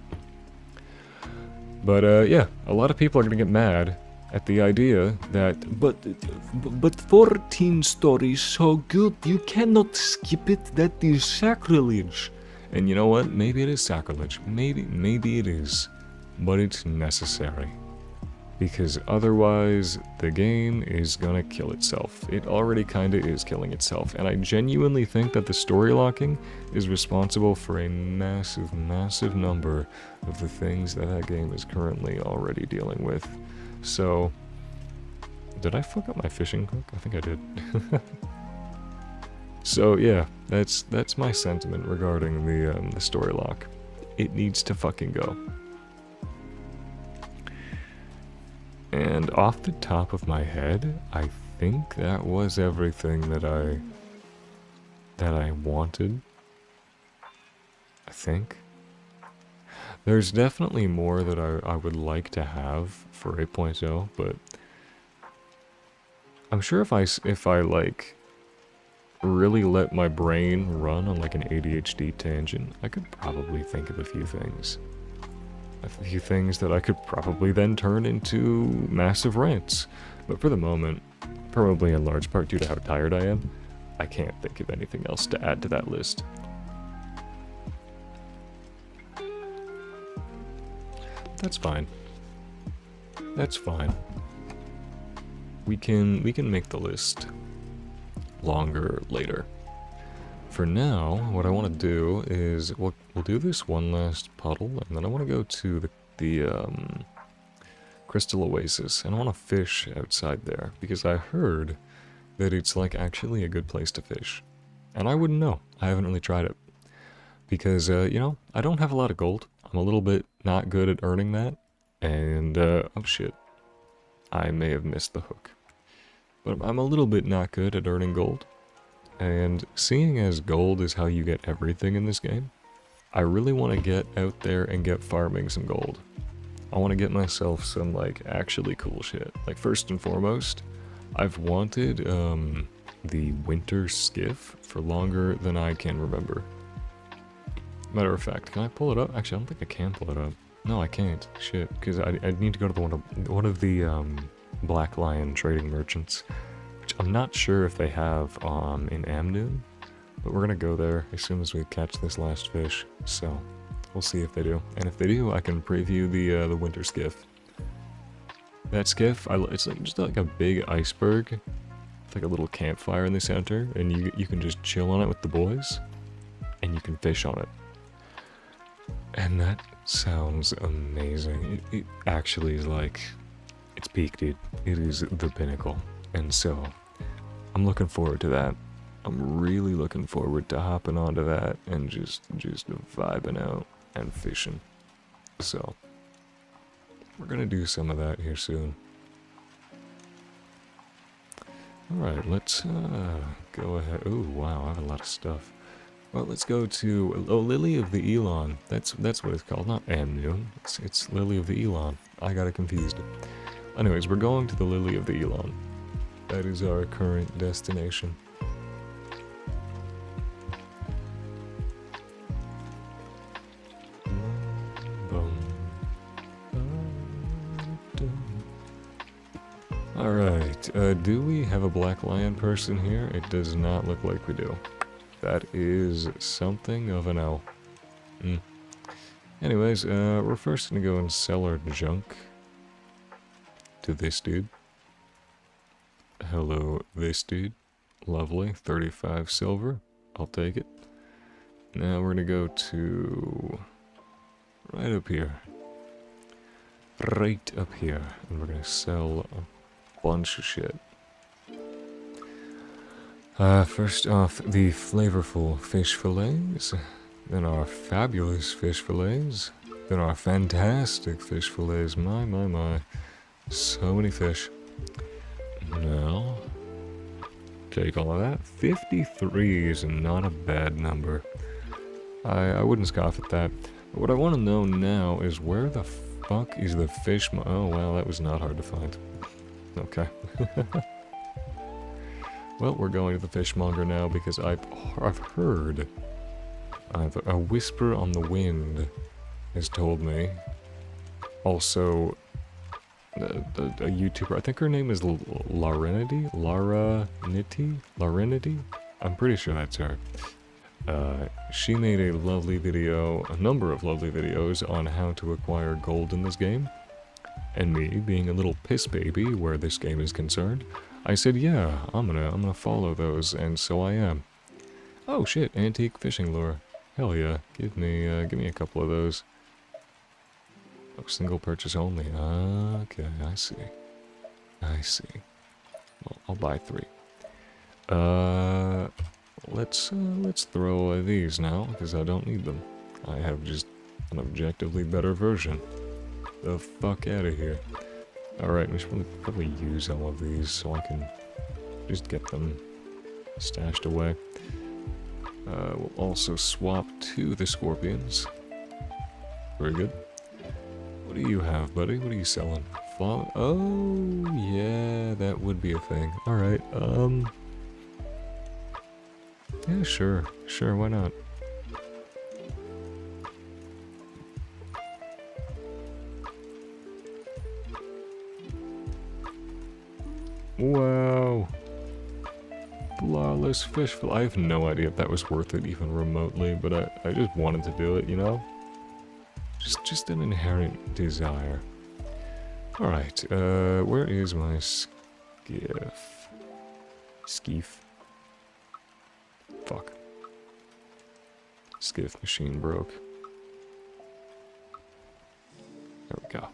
But yeah, a lot of people are gonna get mad at the idea that but 14 story is so good, you cannot skip it, that is sacrilege. And you know what? Maybe it is sacrilege. Maybe it is. But it's necessary. Because otherwise, the game is gonna kill itself. It already kinda is killing itself. And I genuinely think that the story locking is responsible for a massive, massive number of the things that that game is currently already dealing with. So, did I fuck up my fishing hook? I think I did. So yeah, that's my sentiment regarding the story lock. It needs to fucking go. And off the top of my head, I think that was everything that I wanted. I think. There's definitely more that I would like to have for 8.0, but I'm sure if I like really let my brain run on like an ADHD tangent, I could probably think of a few things. A few things that I could probably then turn into massive rants. But for the moment, probably in large part due to how tired I am, I can't think of anything else to add to that list. That's fine. That's fine. We can make the list longer later. For now, what I want to do is we'll do this one last puddle, and then I want to go to the Crystal Oasis, and I want to fish outside there because I heard that it's like actually a good place to fish, and I wouldn't know. I haven't really tried it because you know, I don't have a lot of gold. I'm a little bit not good at earning that, and oh shit, I may have missed the hook, but I'm a little bit not good at earning gold. And seeing as gold is how you get everything in this game, I really want to get out there and get farming some gold. I want to get myself some, like, actually cool shit. Like, first and foremost, I've wanted, the winter skiff for longer than I can remember. Matter of fact, can I pull it up? Actually, I don't think I can pull it up. No, I can't. Shit, because I need to go to one of the, Black Lion trading merchants. I'm not sure if they have in Amnoon, but we're gonna go there as soon as we catch this last fish. So we'll see if they do, and if they do, I can preview the winter skiff. That skiff, it's like just like a big iceberg, with like a little campfire in the center, and you can just chill on it with the boys, and you can fish on it. And that sounds amazing. It actually is like, it's peak, dude. It is the pinnacle, and so I'm looking forward to that. I'm really looking forward to hopping onto that and just vibing out and fishing. So we're gonna do some of that here soon. Alright, let's go ahead. Ooh, wow, I have a lot of stuff. Well, let's go to Lily of the Elon. That's what it's called, not Amnoon. It's Lily of the Elon. I got it confused. Anyways, we're going to the Lily of the Elon. That is our current destination. Alright, do we have a Black Lion person here? It does not look like we do. That is something of an L. Anyways, we're first gonna go and sell our junk to this dude. Hello, this dude. Lovely, 35 silver. I'll take it. Now we're gonna go to right up here. Right up here. And we're gonna sell a bunch of shit. First off, the flavorful fish fillets, then our fabulous fish fillets, then our fantastic fish fillets. My. So many fish. Now, take all of that. 53 is not a bad number. I wouldn't scoff at that. But what I want to know now is where the fuck is the fish oh wow, that was not hard to find. Okay. Well, we're going to the fishmonger now because I've heard, a whisper on the wind has told me. Also, a YouTuber, I think her name is Larenity? Larenity? I'm pretty sure that's her. She made a lovely video, a number of lovely videos on how to acquire gold in this game. And me, being a little piss baby where this game is concerned, I said, yeah, I'm gonna follow those, and so I am. Oh shit, antique fishing lure. Hell yeah, give me a couple of those. Oh, single purchase only. Okay, I see. I see. Well, I'll buy 3. let's throw these now, because I don't need them. I have just an objectively better version. The fuck out of here. Alright, we should probably use all of these so I can just get them stashed away. We'll also swap to the scorpions. Very good. What do you have, buddy? What are you selling? Oh, yeah, that would be a thing. Alright, yeah, sure. Sure, why not? Wow. Flawless fish. I have no idea if that was worth it even remotely, but I just wanted to do it, you know? Just an inherent desire. Alright, where is my skiff? Skeef? Fuck. Skiff machine broke. There we go.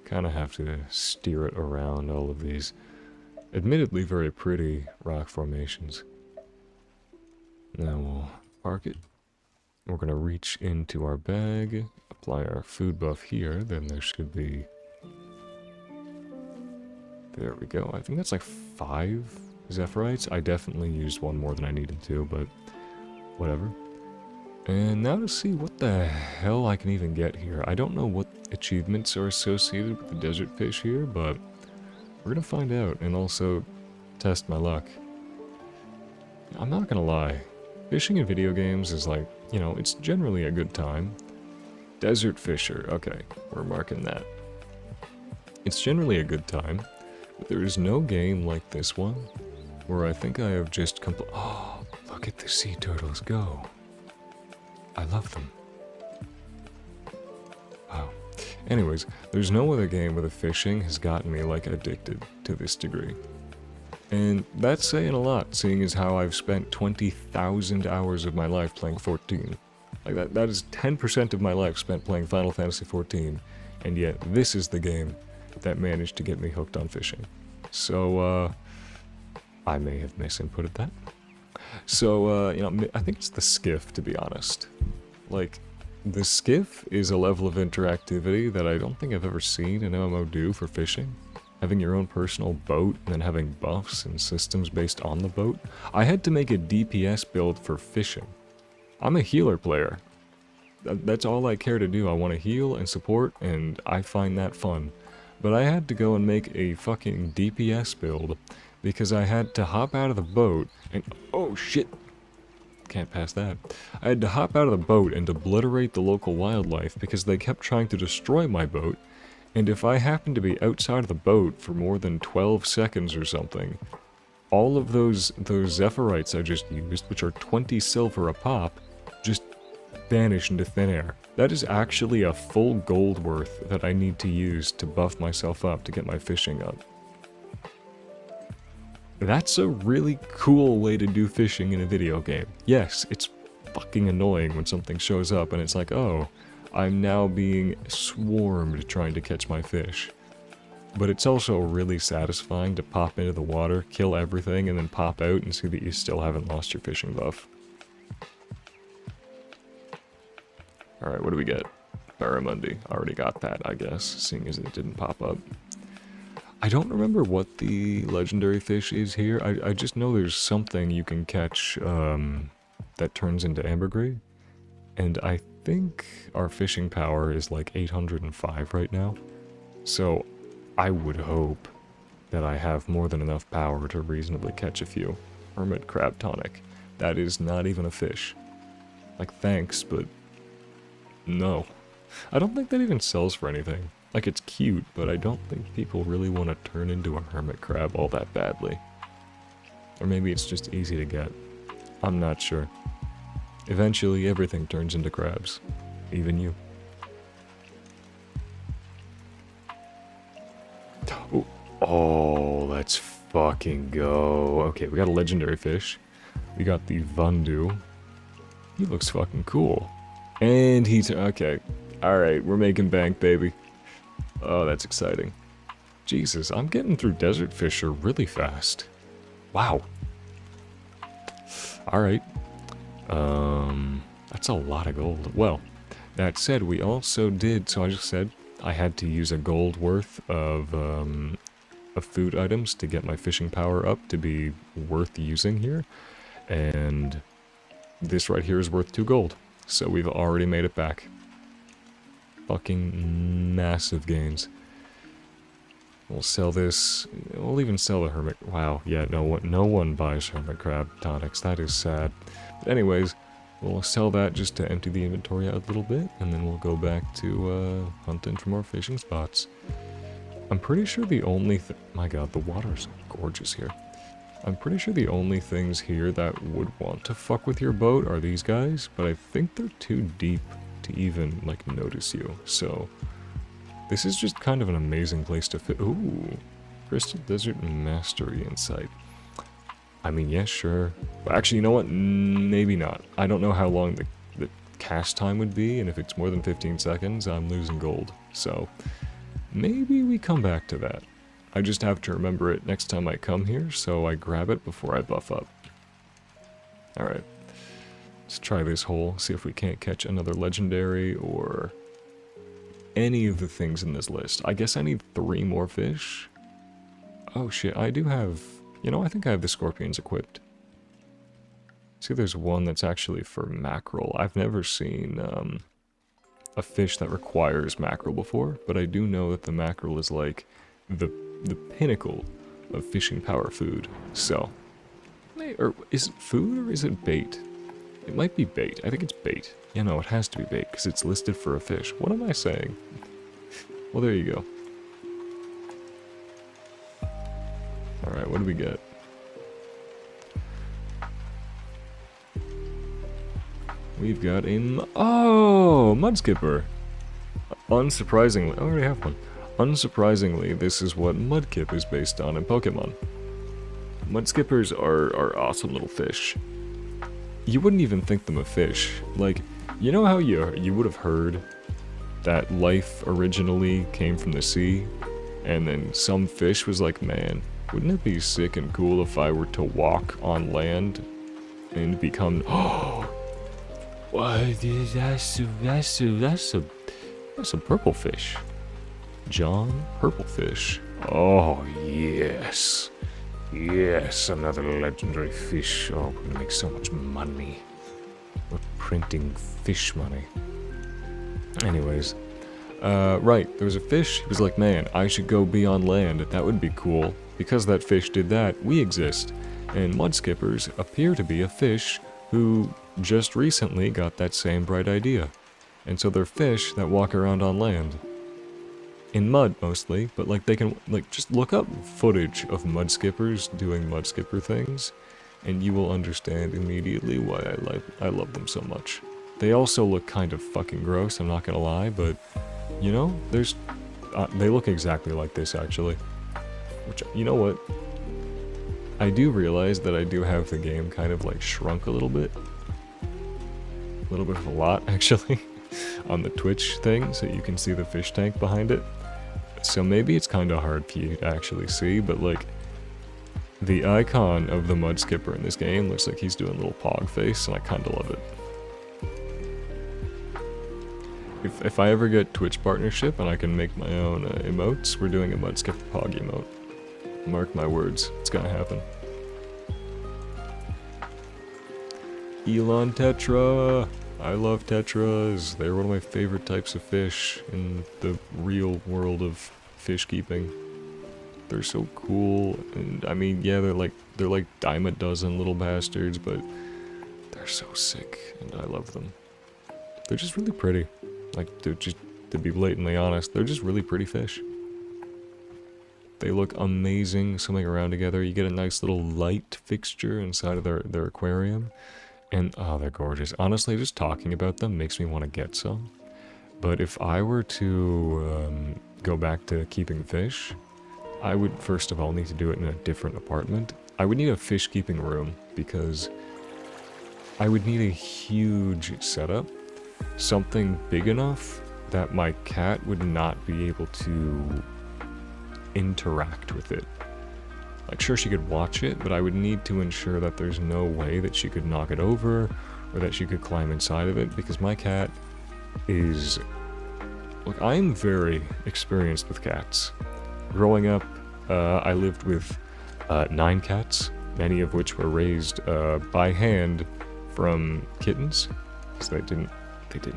Kind of have to steer it around all of these admittedly very pretty rock formations. Now we'll park it. We're going to reach into our bag, apply our food buff here, then there should be... There we go. I think that's like 5 Zephyrite. I definitely used one more than I needed to, but whatever. And now to see what the hell I can even get here. I don't know what achievements are associated with the desert fish here, but we're gonna find out and also test my luck. I'm not gonna lie. Fishing in video games is like, you know, it's generally a good time. Desert Fisher, okay, we're marking that. It's generally a good time, but there is no game like this one where I think I have just oh, look at the sea turtles go. I love them. Wow. Anyways, there's no other game where the fishing has gotten me like addicted to this degree. And that's saying a lot, seeing as how I've spent 20,000 hours of my life playing 14. Like that is 10% of my life spent playing Final Fantasy 14, and yet this is the game that managed to get me hooked on fishing. So, I may have misinputted that. So, you know, I think it's the skiff, to be honest. Like, the skiff is a level of interactivity that I don't think I've ever seen an MMO do for fishing. Having your own personal boat, and then having buffs and systems based on the boat. I had to make a DPS build for fishing. I'm a healer player. That's all I care to do. I want to heal and support, and I find that fun. But I had to go and make a fucking DPS build because I had to hop out of the boat and... Oh shit! Can't pass that. I had to hop out of the boat and obliterate the local wildlife because they kept trying to destroy my boat. And if I happened to be outside of the boat for more than 12 seconds or something, all of those Zephyrite I just used, which are 20 silver a pop, just vanish into thin air. That is actually a full gold worth that I need to use to buff myself up to get my fishing up. That's a really cool way to do fishing in a video game. Yes, it's fucking annoying when something shows up and it's like, oh, I'm now being swarmed trying to catch my fish. But it's also really satisfying to pop into the water, kill everything, and then pop out and see that you still haven't lost your fishing buff. Alright, what do we get? Barramundi. Already got that, I guess, seeing as it didn't pop up. I don't remember what the legendary fish is here. I just know there's something you can catch that turns into ambergris. And I think our fishing power is like 805 right now. So I would hope that I have more than enough power to reasonably catch a few. Hermit crab tonic. That is not even a fish. Like, thanks, but no. I don't think that even sells for anything. Like, it's cute, but I don't think people really want to turn into a hermit crab all that badly. Or maybe it's just easy to get. I'm not sure. Eventually, everything turns into crabs. Even you. Oh, let's fucking go. Okay, we got a legendary fish. We got the Vandu. He looks fucking cool. And he's... Okay. Alright, we're making bank, baby. Oh, that's exciting. Jesus, I'm getting through Desert Fisher really fast. Wow. Alright. That's a lot of gold. Well, that said, we also did, so I just said I had to use a gold worth of food items to get my fishing power up to be worth using here. And this right here is worth 2 gold. So we've already made it back. Fucking massive gains. We'll sell this. We'll even sell the hermit. Wow, yeah, no one buys hermit crab tonics. That is sad. But anyways, we'll sell that just to empty the inventory out a little bit, and then we'll go back to hunting for more fishing spots. I'm pretty sure the only my god, the water's gorgeous here. I'm pretty sure the only things here that would want to fuck with your boat are these guys, but I think they're too deep to even, like, notice you, so... This is just kind of an amazing place to fit. Ooh, Crystal Desert Mastery Insight. I mean, yeah, sure. But actually, you know what? Maybe not. I don't know how long the cast time would be, and if it's more than 15 seconds, I'm losing gold. So, maybe we come back to that. I just have to remember it next time I come here, so I grab it before I buff up. Alright. Let's try this hole, see if we can't catch another legendary, or... any of the things in this list. I guess I need 3 more fish. Oh shit, I do have... You know, I think I have the scorpions equipped. See, there's one that's actually for mackerel. I've never seen a fish that requires mackerel before, but I do know that the mackerel is like the pinnacle of fishing power food. So, or is it food or is it bait? It might be bait. I think it's bait. Yeah, no, it has to be bait, because it's listed for a fish. What am I saying? Well, there you go. Alright, what do we get? We've got a... Oh! Mudskipper! Unsurprisingly... I already have one. Unsurprisingly, this is what Mudkip is based on in Pokemon. Mudskippers are awesome little fish. You wouldn't even think them a fish. Like, you know how you would have heard that life originally came from the sea? And then some fish was like, man, wouldn't it be sick and cool if I were to walk on land and become... Oh! What? That's a purple fish. John Purplefish. Oh, yes. Yes, another legendary fish. Oh, we're gonna make so much money. We're printing fish money. Anyways. Right, there was a fish. He was like, man, I should go be on land. That would be cool. Because that fish did that, we exist. And mudskippers appear to be a fish who just recently got that same bright idea. And so they're fish that walk around on land. In mud, mostly, but like they can, like, just look up footage of mudskippers doing mudskipper things, and you will understand immediately why I love them so much. They also look kind of fucking gross, I'm not gonna lie, but, you know, there's, they look exactly like this, actually. Which, you know what? I do realize that I do have the game kind of, like, shrunk a little bit. A little bit of a lot, actually. On the Twitch thing, so you can see the fish tank behind it. So maybe it's kind of hard for you to actually see, but like, the icon of the mudskipper in this game looks like he's doing a little pog face, and I kind of love it. If I ever get Twitch partnership and I can make my own emotes, we're doing a mudskipper pog emote. Mark my words, it's gonna happen. Elon Tetra! I love tetras. They're one of my favorite types of fish in the real world of fish keeping. They're so cool, and I mean, yeah, they're like dime a dozen little bastards, but they're so sick, and I love them. They're just really pretty. Like, to be blatantly honest, they're just really pretty fish. They look amazing swimming around together. You get a nice little light fixture inside of their aquarium. And, oh, they're gorgeous. Honestly, just talking about them makes me want to get some. But if I were to go back to keeping fish, I would first of all need to do it in a different apartment. I would need a fish keeping room, because I would need a huge setup. Something big enough that my cat would not be able to interact with it. Like, sure, she could watch it, but I would need to ensure that there's no way that she could knock it over or that she could climb inside of it, because my cat is... Look, I'm very experienced with cats. Growing up, I lived with 9 cats, many of which were raised by hand from kittens, because they didn't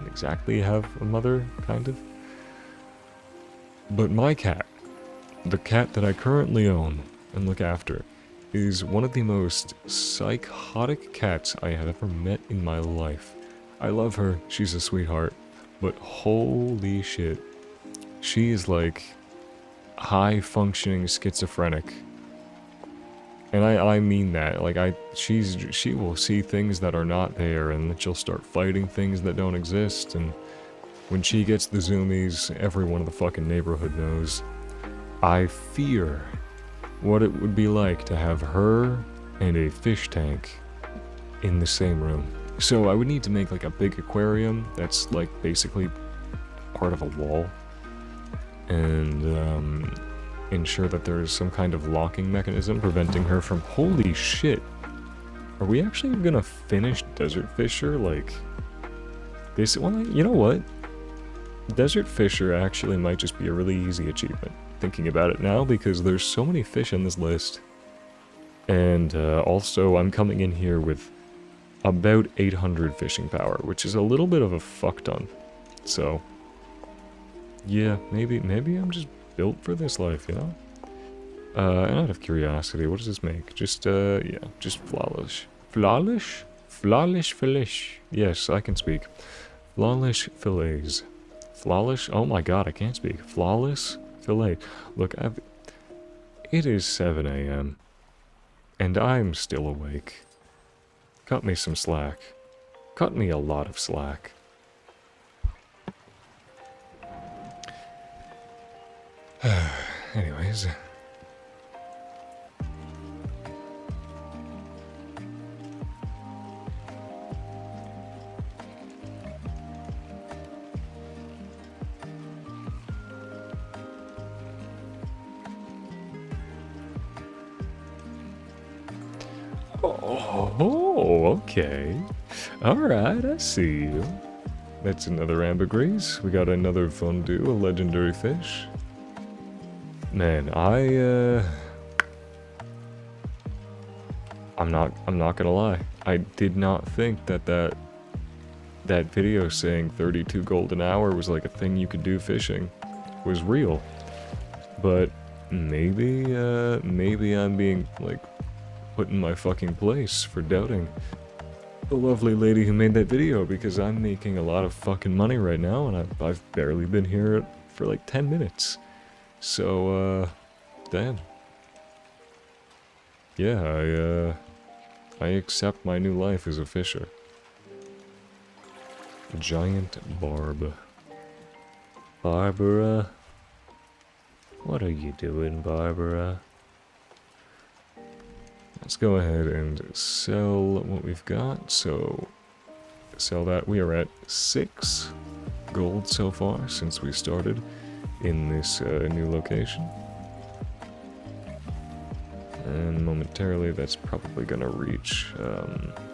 exactly have a mother, kind of. But my cat, the cat that I currently own and look after, is one of the most psychotic cats I have ever met in my life. I love her, she's a sweetheart, but holy shit, she is like high-functioning schizophrenic. And I mean that, like, she will see things that are not there, and then she'll start fighting things that don't exist, and when she gets the zoomies, everyone in the fucking neighborhood knows. I fear what it would be like to have her and a fish tank in the same room. So I would need to make like a big aquarium that's like basically part of a wall, and ensure that there is some kind of locking mechanism preventing her from... Holy shit! Are we actually gonna finish Desert Fisher? Like, this one? You know what? Desert Fisher actually might just be a really easy achievement, thinking about it now, because there's so many fish on this list. And also, I'm coming in here with about 800 fishing power, which is a little bit of a fuck ton. So, yeah, maybe I'm just built for this life, you know? And out of curiosity, what does this make? Just, yeah, just flawless. Flawless? Flawless fillets. Yes, I can speak. Flawless fillets. Flawless? Oh my god, I can't speak. Flawless fillet. Look, it is 7 a.m. and I'm still awake. Cut me some slack. Cut me a lot of slack. Anyways. Oh, okay. Alright, I see you. That's another ambergris. We got another fondue, a legendary fish. Man, I'm not gonna lie. I did not think that video saying 32 gold an hour was like a thing you could do fishing was real. But maybe I'm being like put in my fucking place for doubting the lovely lady who made that video, because I'm making a lot of fucking money right now, and I've barely been here for like 10 minutes. So, damn. Yeah, I accept my new life as a fisher. Giant barb. Barbara? What are you doing, Barbara? Let's go ahead and sell what we've got. So, sell that. We are at 6 gold so far since we started in this new location. And momentarily that's probably gonna reach,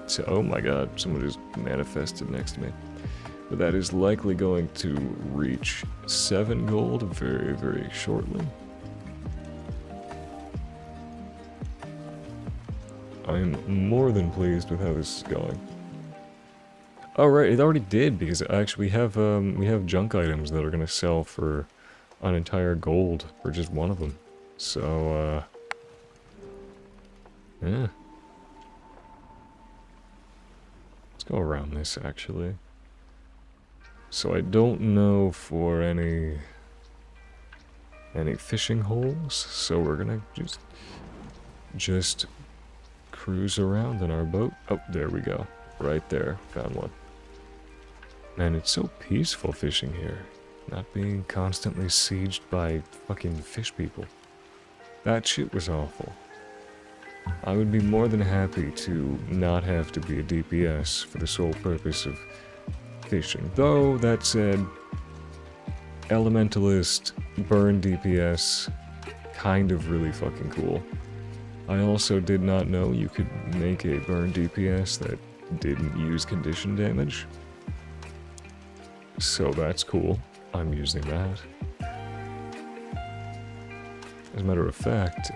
so, oh my god, someone just manifested next to me. But that is likely going to reach 7 gold very, very shortly. I'm more than pleased with how this is going. Oh right, it already did, because actually we have junk items that are gonna sell for an entire gold for just one of them. So, yeah. Let's go around this, actually. So I don't know for any fishing holes, so we're gonna just cruise around in our boat. Oh, there we go. Right there. Found one. Man, it's so peaceful fishing here. Not being constantly sieged by fucking fish people. That shit was awful. I would be more than happy to not have to be a DPS for the sole purpose of fishing. Though, that said, Elementalist, burn DPS, kind of really fucking cool. I also did not know you could make a burn DPS that didn't use condition damage. So that's cool. I'm using that. As a matter of fact,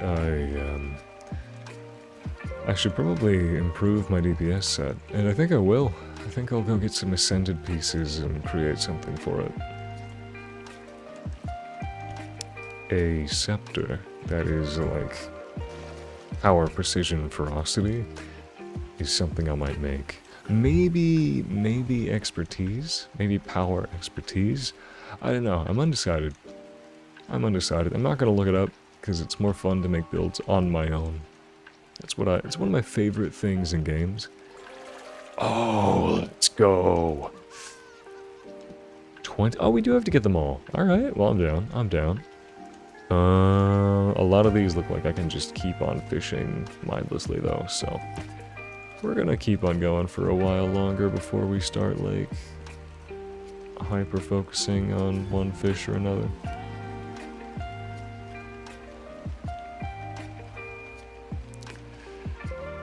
I should probably improve my DPS set, and I think I will. I think I'll go get some Ascended pieces and create something for it. A scepter that is like power, precision, ferocity is something I might make. Maybe expertise? Maybe power expertise? I don't know. I'm undecided. I'm not gonna look it up because it's more fun to make builds on my own. It's one of my favorite things in games. Oh, let's go. 20. Oh, we do have to get them all. Alright, well, I'm down. A lot of these look like I can just keep on fishing mindlessly, though, so... We're gonna keep on going for a while longer before we start, like... hyper-focusing on one fish or another.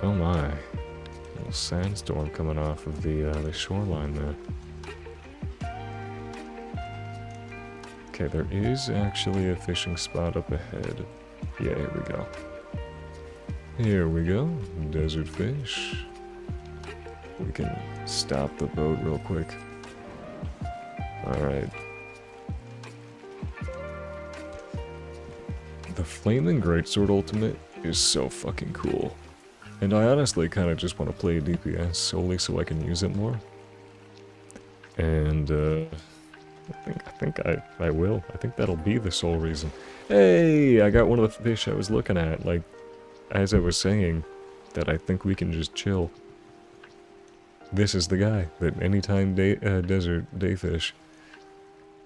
Oh my. Little sandstorm coming off of the shoreline there. Okay, there is actually a fishing spot up ahead. Yeah, here we go. Here we go. Desert fish. We can stop the boat real quick. Alright. The Flaming Greatsword Ultimate is so fucking cool. And I honestly kind of just want to play DPS solely so I can use it more. And, I think I will. I think that'll be the sole reason. Hey! I got one of the fish I was looking at, like, as I was saying, that I think we can just chill. This is the guy that anytime desert dayfish.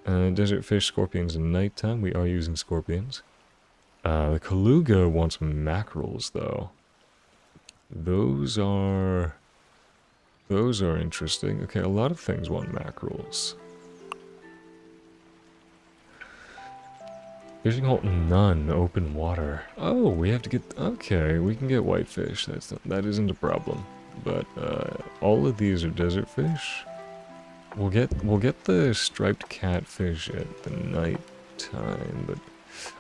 Desert fish, scorpions, and nighttime. We are using scorpions. The Kaluga wants mackerels, though. Those are interesting. Okay, a lot of things want mackerels. Fishing hole, none, open water. Oh, we have to get, okay, we can get whitefish. That isn't a problem. But all of these are desert fish. We'll get the striped catfish at the night time, but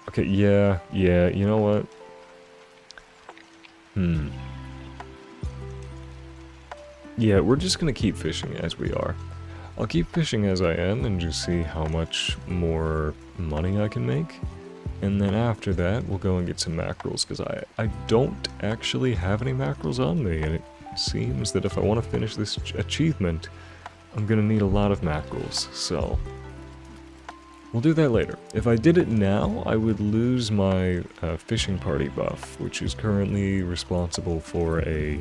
okay, yeah, you know what? Yeah, we're just gonna keep fishing as we are. I'll keep fishing as I am and just see how much more money I can make. And then after that, we'll go and get some mackerels, because I don't actually have any mackerels on me, and it seems that if I want to finish this achievement, I'm gonna need a lot of mackerels, so... We'll do that later. If I did it now, I would lose my fishing party buff, which is currently responsible for a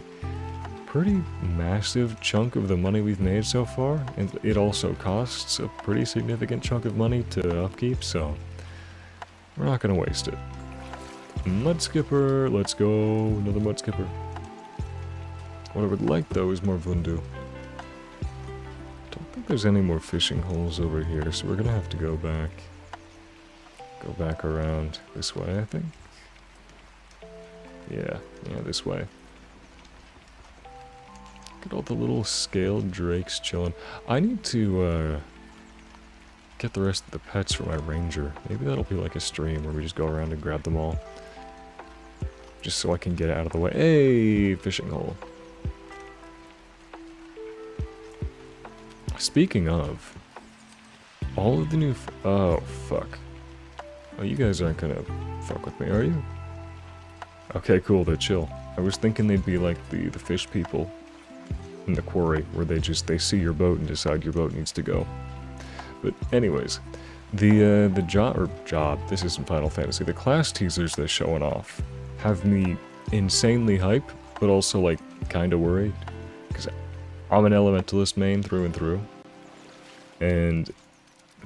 pretty massive chunk of the money we've made so far, and it also costs a pretty significant chunk of money to upkeep, so we're not gonna waste it. Mud skipper, let's go, another mud skipper. What I would like though is more Vundu. Don't think there's any more fishing holes over here, so we're gonna have to go back around this way, I think. Yeah, this way. Look at all the little scaled drakes chilling. I need to get the rest of the pets for my ranger. Maybe that'll be like a stream where we just go around and grab them all. Just so I can get out of the way. Hey, fishing hole. Speaking of, all of the new oh, fuck. Oh, you guys aren't gonna fuck with me, are you? Okay, cool, they're chill. I was thinking they'd be like the fish people in the quarry, where they see your boat and decide your boat needs to go. But anyways, the job, this isn't Final Fantasy, the class teasers they're showing off have me insanely hype, but also like kinda worried. Because I'm an Elementalist main through and through. And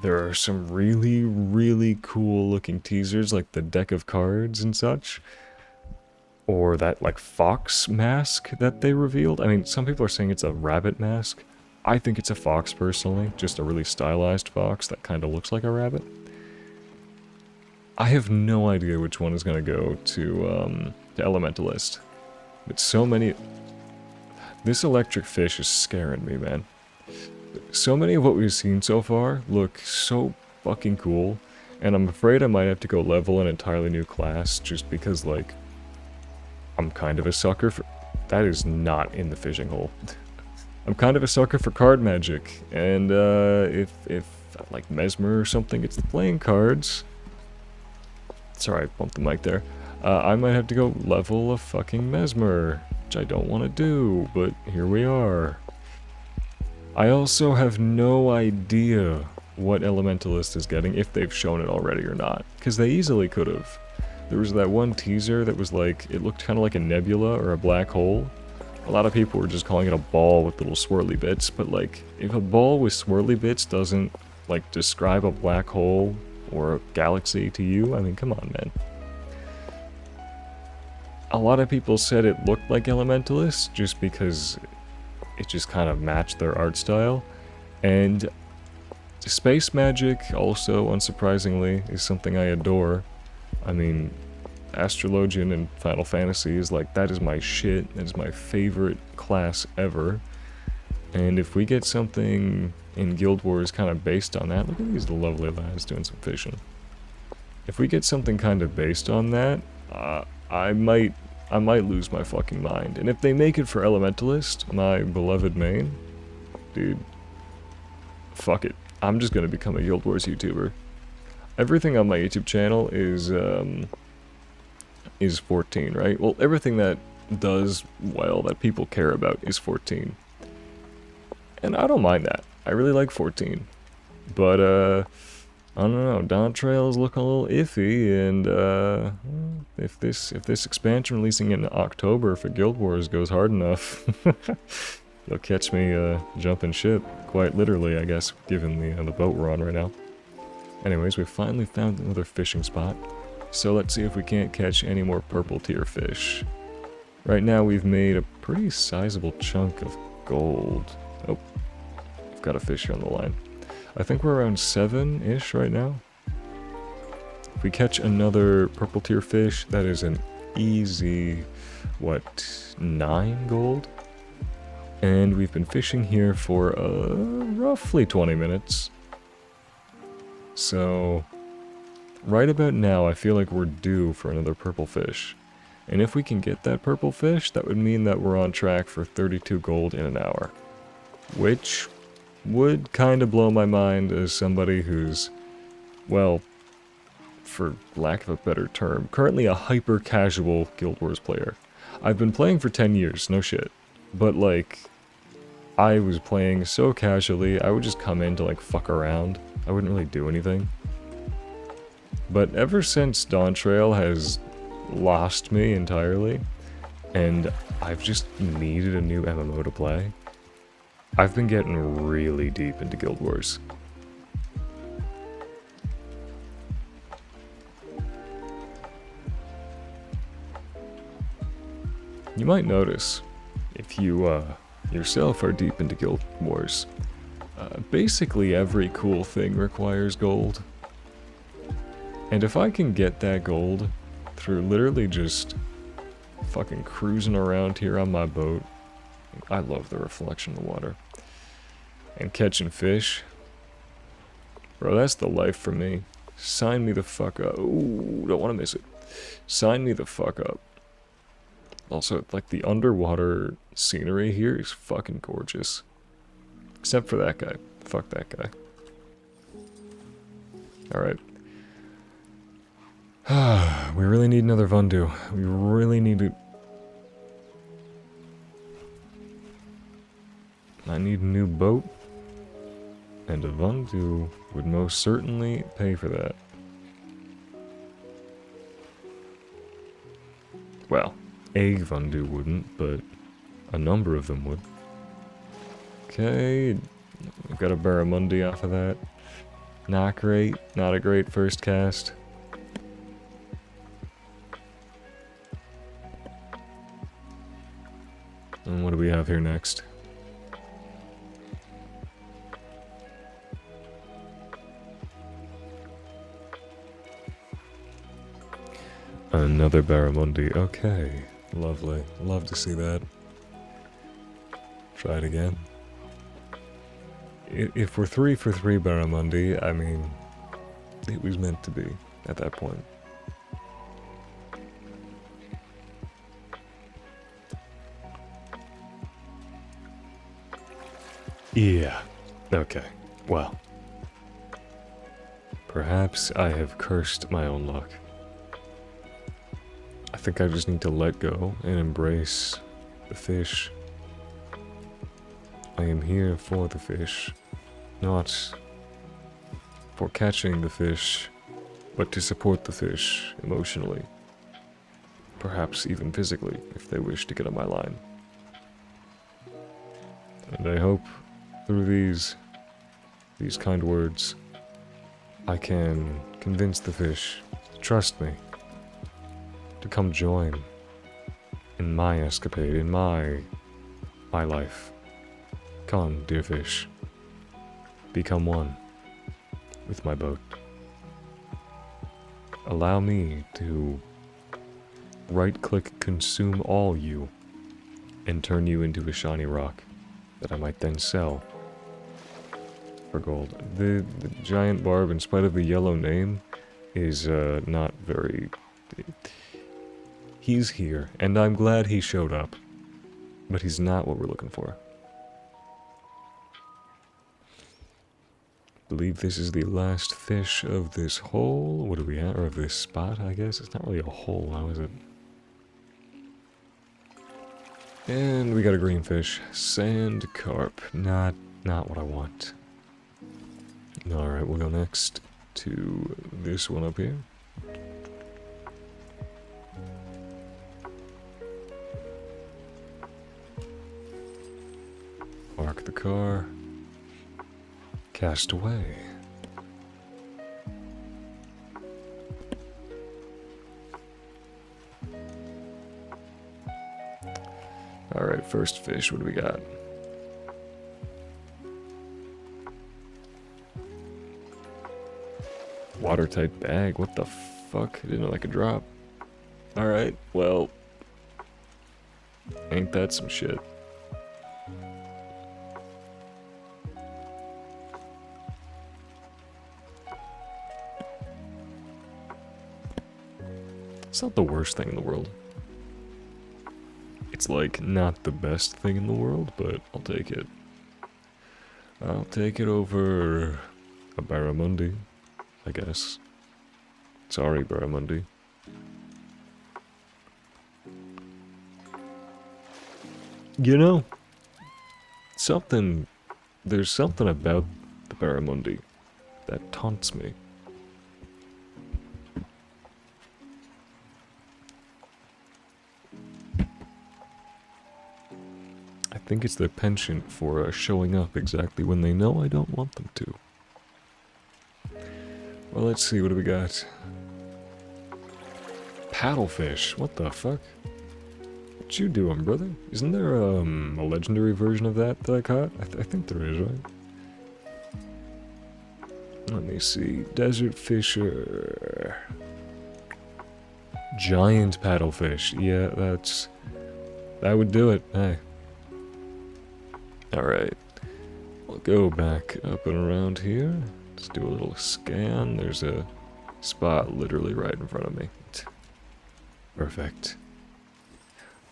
there are some really, really cool looking teasers, like the deck of cards and such. Or that, like, fox mask that they revealed. I mean, some people are saying it's a rabbit mask. I think it's a fox, personally. Just a really stylized fox that kind of looks like a rabbit. I have no idea which one is going to go to to Elementalist. But so many... This electric fish is scaring me, man. So many of what we've seen so far look so fucking cool, and I'm afraid I might have to go level an entirely new class just because, like, I'm kind of a sucker for... That is not in the fishing hole. I'm kind of a sucker for card magic, and if like Mesmer or something gets the playing cards... Sorry, I bumped the mic there. I might have to go level a fucking Mesmer, which I don't want to do, but here we are. I also have no idea what Elementalist is getting, if they've shown it already or not, because they easily could have. There was that one teaser that was like, it looked kind of like a nebula or a black hole. A lot of people were just calling it a ball with little swirly bits, but like, if a ball with swirly bits doesn't, like, describe a black hole or a galaxy to you, I mean, come on, man. A lot of people said it looked like Elementalist just because it just kind of matched their art style, and space magic also, unsurprisingly, is something I adore. I mean, Astrologian in Final Fantasy is like, that is my shit, that is my favorite class ever. And if we get something in Guild Wars kind of based on that, look at these lovely lads doing some fishing. If we get something kind of based on that, I might lose my fucking mind. And if they make it for Elementalist, my beloved main, dude, fuck it. I'm just gonna become a Guild Wars YouTuber. Everything on my YouTube channel is 14, right? Well, everything that does well, that people care about, is 14. And I don't mind that. I really like 14. But, I don't know, Dawntrail is looking a little iffy, and, if this expansion releasing in October for Guild Wars goes hard enough, you'll catch me, jumping ship, quite literally, I guess, given the boat we're on right now. Anyways, we finally found another fishing spot, so let's see if we can't catch any more purple tier fish. Right now we've made a pretty sizable chunk of gold. Oh, I've got a fish here on the line. I think we're around 7-ish right now. If we catch another purple tier fish, that is an easy, what, 9 gold? And we've been fishing here for roughly 20 minutes. So, right about now, I feel like we're due for another purple fish. And if we can get that purple fish, that would mean that we're on track for 32 gold in an hour. Which would kind of blow my mind as somebody who's, well, for lack of a better term, currently a hyper-casual Guild Wars player. I've been playing for 10 years, no shit. But, like, I was playing so casually, I would just come in to, like, fuck around. I wouldn't really do anything. But ever since Dawntrail has lost me entirely, and I've just needed a new MMO to play, I've been getting really deep into Guild Wars. You might notice, if you yourself are deep into Guild Wars, basically every cool thing requires gold. And if I can get that gold through literally just fucking cruising around here on my boat, I love the reflection of the water, and catching fish, bro, that's the life for me. Sign me the fuck up. Ooh, don't want to miss it. Sign me the fuck up. Also, like, the underwater scenery here is fucking gorgeous. Except for that guy. Fuck that guy. Alright. We really need another Vundu. We really need to... I need a new boat. And a Vundu would most certainly pay for that. Well, a Vundu wouldn't, but a number of them would. Okay, I've got a Barramundi off of that. Not great, not a great first cast. And what do we have here next? Another barramundi. Okay. Lovely. Love to see that. Try it again. If we're 3 for 3 barramundi, I mean, it was meant to be at that point. Yeah. Okay. Well. Perhaps I have cursed my own luck. I think I just need to let go and embrace the fish. I am here for the fish, not for catching the fish, but to support the fish emotionally. Perhaps even physically, if they wish to get on my line. And I hope through these kind words, I can convince the fish to trust me, to come join in my escapade, in my life. Come, dear fish, become one with my boat. Allow me to right-click consume all you and turn you into a shiny rock that I might then sell for gold. The giant barb, in spite of the yellow name, is not very... He's here, and I'm glad he showed up, but he's not what we're looking for. I believe this is the last fish of this hole. What do we have? Or of this spot, I guess? It's not really a hole, now is it? And we got a green fish. Sand carp. Not what I want. Alright, we'll go next to this one up here. Park the car. Cast away. Alright, first fish, what do we got? Watertight bag, what the fuck? I didn't know I could drop. Alright, well, ain't that some shit? It's not the worst thing in the world. It's like not the best thing in the world, but I'll take it. I'll take it over a barramundi, I guess. Sorry, barramundi. You know, there's something about the barramundi that taunts me. I think it's their penchant for showing up exactly when they know I don't want them to. Well, let's see, what do we got? Paddlefish, what the fuck? What you doing, brother? Isn't there a legendary version of that I caught? I think there is, right? Let me see. Desert fisher. Giant paddlefish. Yeah, that would do it. Hey. Alright. We'll go back up and around here. Let's do a little scan. There's a spot literally right in front of me. Perfect.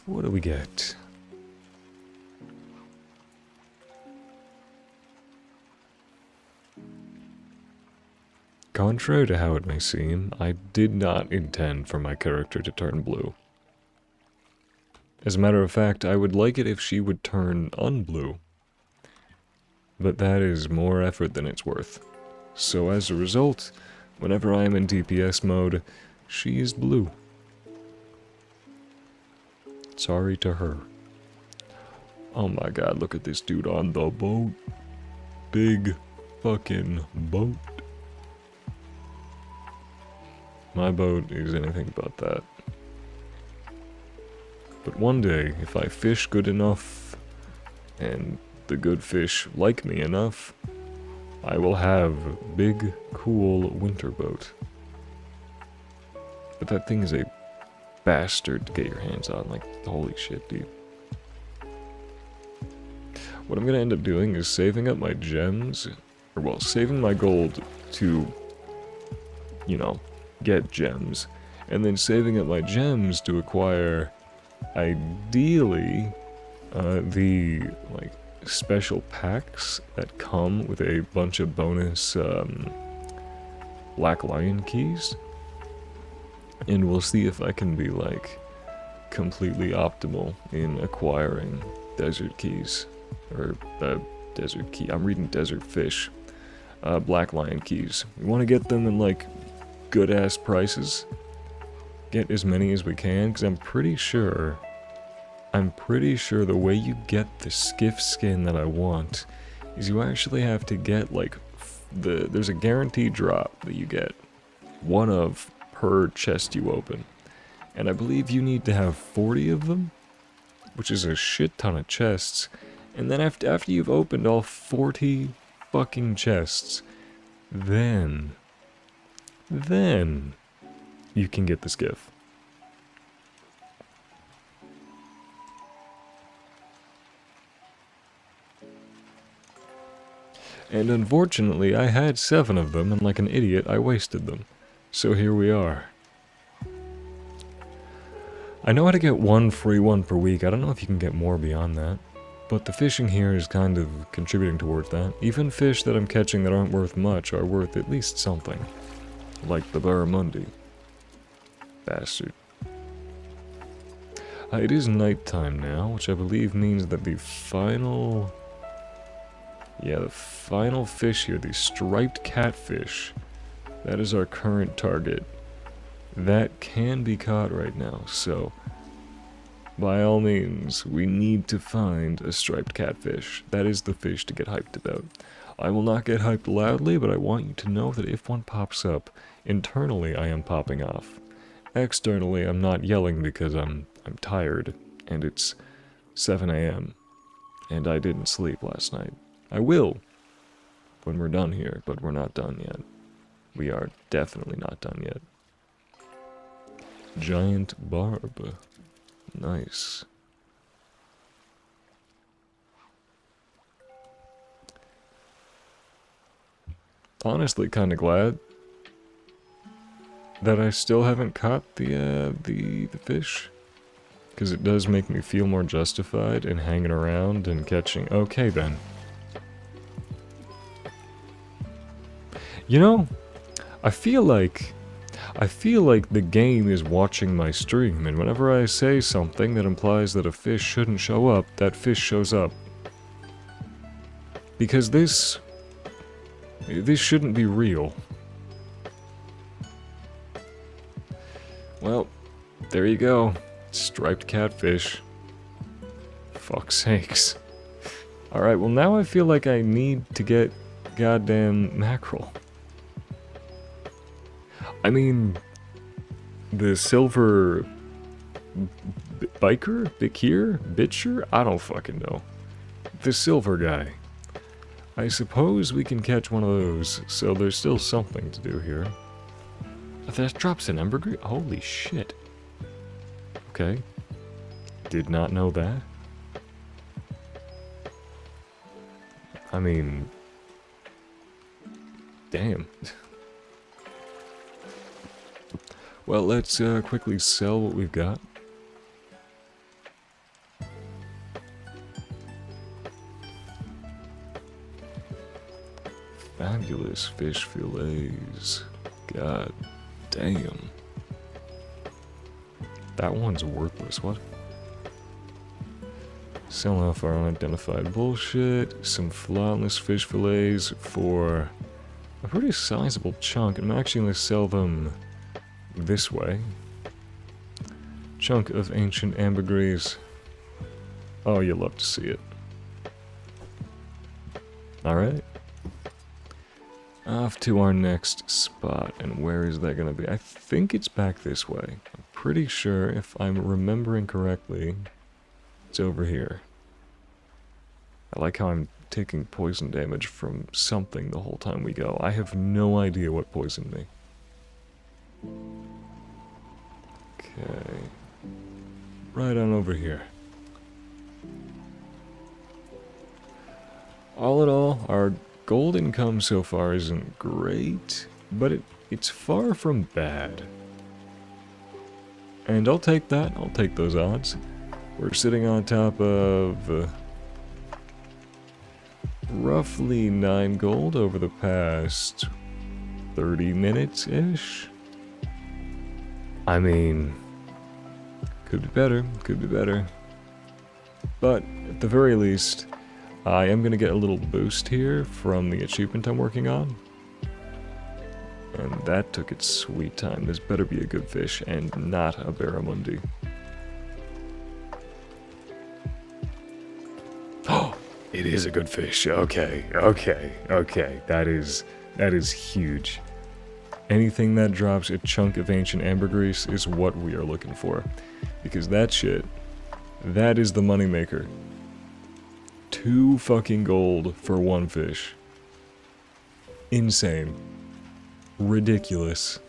What do we get? Contrary to how it may seem, I did not intend for my character to turn blue. As a matter of fact, I would like it if she would turn unblue. But that is more effort than it's worth. So as a result, whenever I am in DPS mode, she is blue. Sorry to her. Oh my god, look at this dude on the boat. Big fucking boat. My boat is anything but that. But one day, if I fish good enough, and the good fish like me enough, I will have big, cool winter boat. But that thing is a bastard to get your hands on. Like, holy shit, dude. What I'm gonna end up doing is saving up my gems, or well, saving my gold to, you know, get gems, and then saving up my gems to acquire, ideally, the, like, special packs that come with a bunch of bonus, Black Lion keys. And we'll see if I can be, like, completely optimal in acquiring desert keys. Or, desert key. I'm reading desert fish. Black Lion keys. We want to get them in, like, good-ass prices. Get as many as we can, because I'm pretty sure the way you get the skiff skin that I want is you actually have to get, like, there's a guaranteed drop that you get. One of per chest you open. And I believe you need to have 40 of them, which is a shit ton of chests. And then after you've opened all 40 fucking chests, then you can get the skiff. And unfortunately, I had 7 of them, and like an idiot, I wasted them. So here we are. I know how to get one free one per week. I don't know if you can get more beyond that. But the fishing here is kind of contributing towards that. Even fish that I'm catching that aren't worth much are worth at least something. Like the barramundi. Bastard. It is nighttime now, which I believe means that the final... yeah, the final fish here, the striped catfish, that is our current target. That can be caught right now, so... by all means, we need to find a striped catfish. That is the fish to get hyped about. I will not get hyped loudly, but I want you to know that if one pops up, internally I am popping off. Externally, I'm not yelling because I'm tired, and it's 7 AM, and I didn't sleep last night. I will, when we're done here, but we're not done yet. We are definitely not done yet. Giant barb. Nice. Honestly, kind of glad that I still haven't caught the fish, because it does make me feel more justified in hanging around and catching. Okay, then. You know, I feel like the game is watching my stream, and whenever I say something that implies that a fish shouldn't show up, that fish shows up. Because this shouldn't be real. Well, there you go. Striped catfish. Fuck's sakes. Alright, well now I feel like I need to get goddamn mackerel. I mean, the silver biker? Bikir? Bitcher? I don't fucking know. The silver guy. I suppose we can catch one of those, so there's still something to do here. That drops an ambergris? Holy shit. Okay. Did not know that. I mean... damn. Well, let's quickly sell what we've got. Fabulous fish fillets. God damn. That one's worthless, what? Sell off our unidentified bullshit. Some flawless fish fillets for a pretty sizable chunk. I'm actually going to sell them this way. Chunk of ancient ambergris. Oh, you'll love to see it. Alright. Off to our next spot, and where is that gonna be? I think it's back this way. I'm pretty sure, if I'm remembering correctly, it's over here. I like how I'm taking poison damage from something the whole time we go. I have no idea what poisoned me. Okay. right on over here. All in all, our gold income so far isn't great, but it's far from bad. And I'll take that, I'll take those odds. We're sitting on top of roughly 9 gold over the past 30 minutes-ish. I mean, could be better, could be better. But at the very least, I am going to get a little boost here from the achievement I'm working on. And that took its sweet time. This better be a good fish and not a barramundi. Oh, it is a good fish. Okay, okay, okay. That is huge. Anything that drops a chunk of ancient ambergris is what we are looking for. Because that shit, that is the moneymaker. 2 fucking gold for 1 fish. Insane. Ridiculous.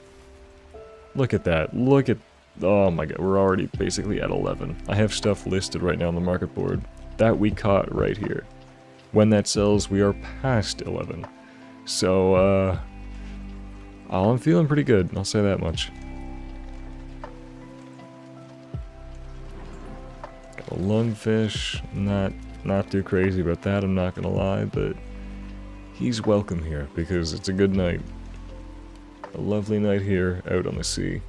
Look at that. Look at... Oh my god, we're already basically at 11. I have stuff listed right now on the market board that we caught right here. When that sells, we are past 11. So, I'm feeling pretty good, I'll say that much. Got a lungfish, not too crazy about that, I'm not gonna lie, but he's welcome here because it's a good night. A lovely night here out on the sea.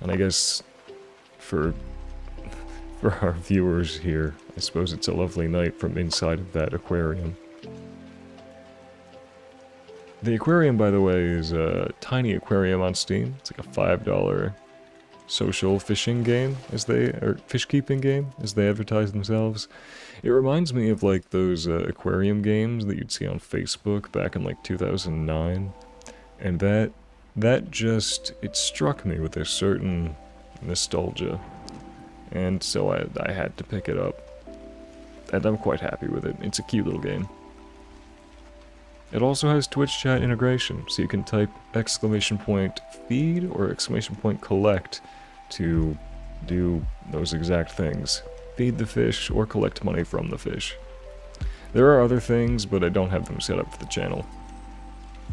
And I guess for our viewers here, I suppose it's a lovely night from inside of that aquarium. The aquarium, by the way, is a tiny aquarium on Steam. It's like a $5 social fishing game, or fish keeping game, as they advertise themselves. It reminds me of like those aquarium games that you'd see on Facebook back in like 2009. And that just, it struck me with a certain nostalgia. And so I had to pick it up. And I'm quite happy with it. It's a cute little game. It also has Twitch chat integration, so you can type !feed or !collect to do those exact things. Feed the fish or collect money from the fish. There are other things, but I don't have them set up for the channel.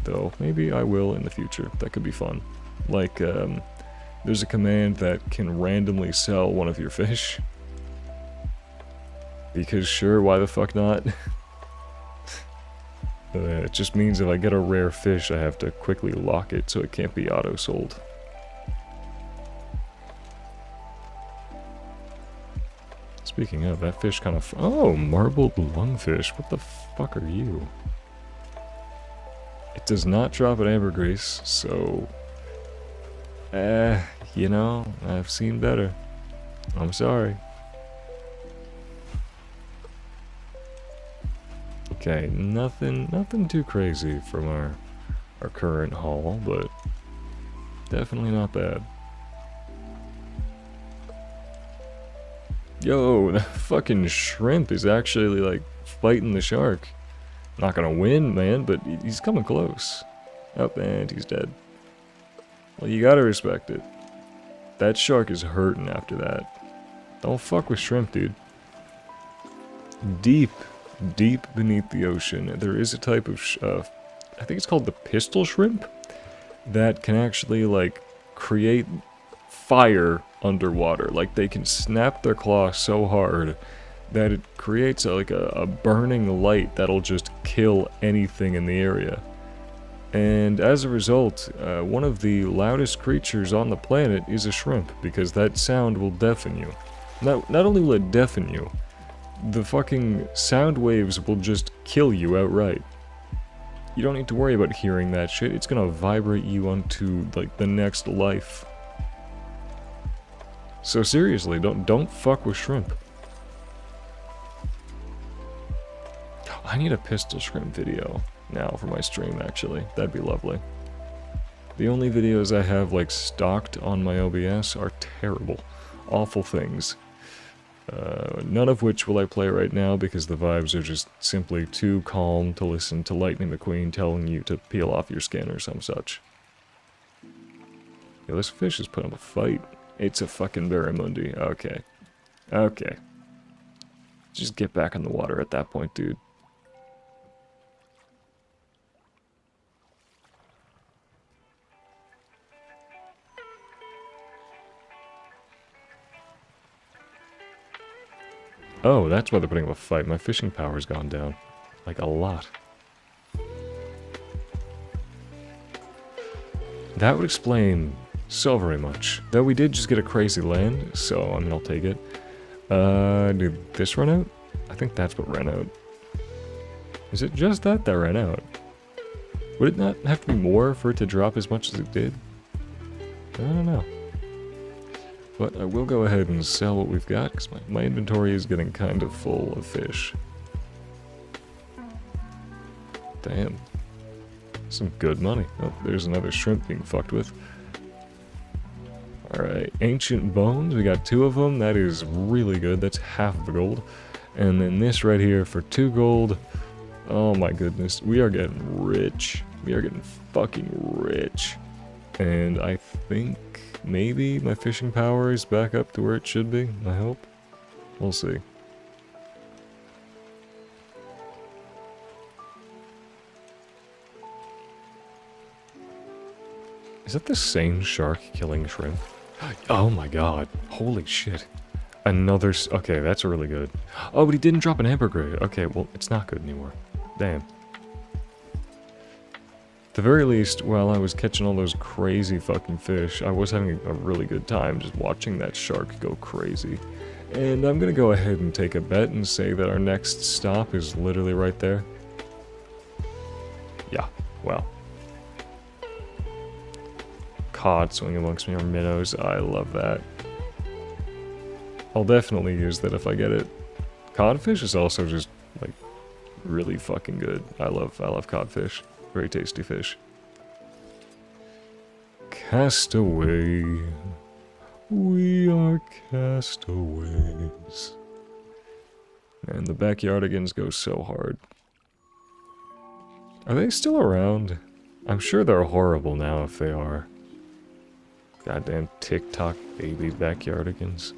Though, maybe I will in the future. That could be fun. Like, there's a command that can randomly sell one of your fish. Because sure, why the fuck not? It just means if I get a rare fish, I have to quickly lock it so it can't be auto-sold. Speaking of, that fish kind of... Oh, marbled lungfish. What the fuck are you? It does not drop at ambergris, so... you know, I've seen better. I'm sorry. Okay, nothing too crazy from our current haul, but definitely not bad. Yo, that fucking shrimp is actually like fighting the shark. Not gonna win, man, but he's coming close. Oh, and he's dead. Well, you gotta respect it. That shark is hurting after that. Don't fuck with shrimp, dude. Deep beneath the ocean, there is a type of, I think it's called the pistol shrimp, that can actually, like, create fire underwater. Like, they can snap their claw so hard that it creates, like, a burning light that'll just kill anything in the area. And as a result, one of the loudest creatures on the planet is a shrimp, because that sound will deafen you. Not only will it deafen you, the fucking sound waves will just kill you outright. You don't need to worry about hearing that shit, it's gonna vibrate you onto, like, the next life. So seriously, don't fuck with shrimp. I need a pistol shrimp video now for my stream, actually. That'd be lovely. The only videos I have, like, stocked on my OBS are terrible. Awful things. None of which will I play right now because the vibes are just simply too calm to listen to Lightning McQueen telling you to peel off your skin or some such. Yo, this fish is putting up a fight. It's a fucking barramundi. Okay. Okay. Just get back in the water at that point, dude. Oh, that's why they're putting up a fight. My fishing power's gone down. Like, a lot. That would explain so very much. Though we did just get a crazy land, so, I mean, I'll take it. Did this run out? I think that's what ran out. Is it just that ran out? Would it not have to be more for it to drop as much as it did? I don't know. But I will go ahead and sell what we've got, because my inventory is getting kind of full of fish. Damn. Some good money. Oh, there's another shrimp being fucked with. Alright, ancient bones. We got 2 of them. That is really good. That's half of the gold. And then this right here for 2 gold. Oh my goodness. We are getting rich. We are getting fucking rich. And I think maybe my fishing power is back up to where it should be. I hope. We'll see. Is that the same shark killing shrimp? Oh my god. Holy shit. Another... Okay, that's really good. Oh, but he didn't drop an ambergris. Okay, well, it's not good anymore. Damn. At the very least, while I was catching all those crazy fucking fish, I was having a really good time just watching that shark go crazy. And I'm gonna go ahead and take a bet and say that our next stop is literally right there. Yeah, well. Cod swing amongst me or minnows. I love that. I'll definitely use that if I get it. Codfish is also just like really fucking good. I love codfish. Very tasty fish. Castaway. We are castaways. And the backyardigans go so hard. Are they still around? I'm sure they're horrible now if they are. Goddamn TikTok baby backyardigans.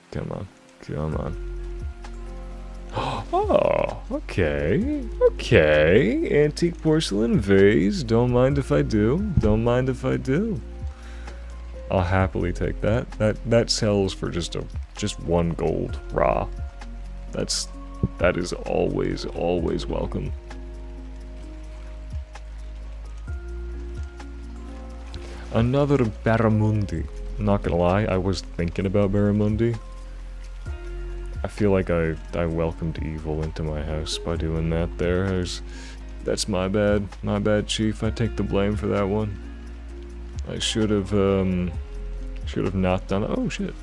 Come on, come on. Oh, okay, okay. Antique porcelain vase. Don't mind if I do. Don't mind if I do. I'll happily take that. That sells for just 1 gold raw. That is always welcome. Another barramundi. Not gonna lie, I was thinking about barramundi. I feel like I welcomed evil into my house by doing that there. That's my bad. My bad, Chief. I take the blame for that one. I should have not done it. Oh, shit.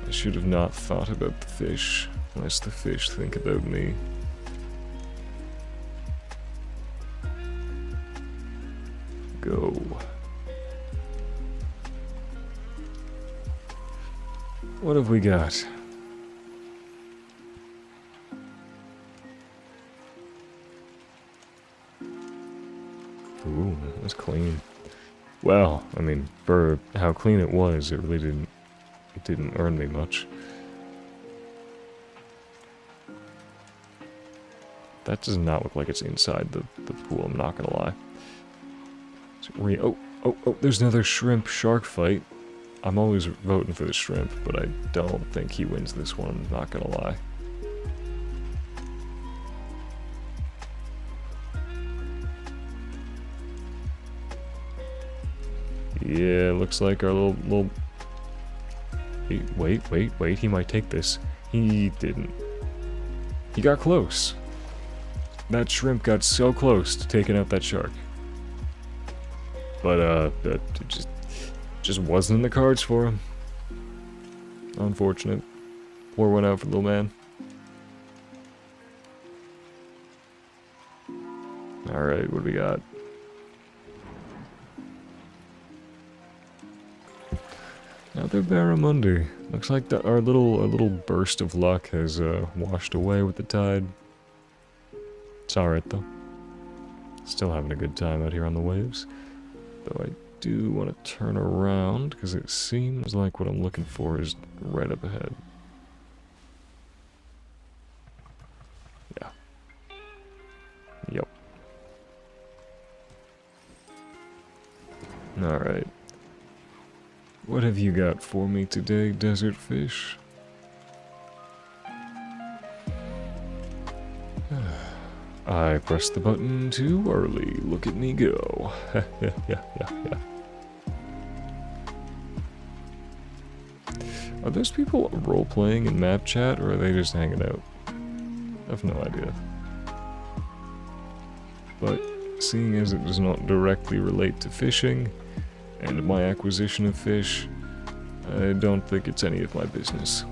I should have not thought about the fish, unless the fish think about me. Go. What have we got? Ooh, that's clean. Well, I mean, for how clean it was, it really didn't earn me much. That does not look like it's inside the pool, I'm not gonna lie. Oh, there's another shrimp shark fight. I'm always voting for the shrimp, but I don't think he wins this one, I'm not gonna lie. Yeah, looks like our little... Wait, he might take this. He didn't. He got close. That shrimp got so close to taking out that shark. But, it just wasn't in the cards for him. Unfortunate. Pour one out for the little man. Alright, what do we got? Another barramundi. Looks like our little burst of luck has washed away with the tide. It's alright though. Still having a good time out here on the waves. Though I do want to turn around because it seems like what I'm looking for is right up ahead. Yeah. Yep. Alright. What have you got for me today, desert fish? I pressed the button too early. Look at me go. Yeah. Are those people role-playing in map chat, or are they just hanging out? I have no idea. But seeing as it does not directly relate to fishing, and my acquisition of fish, I don't think it's any of my business.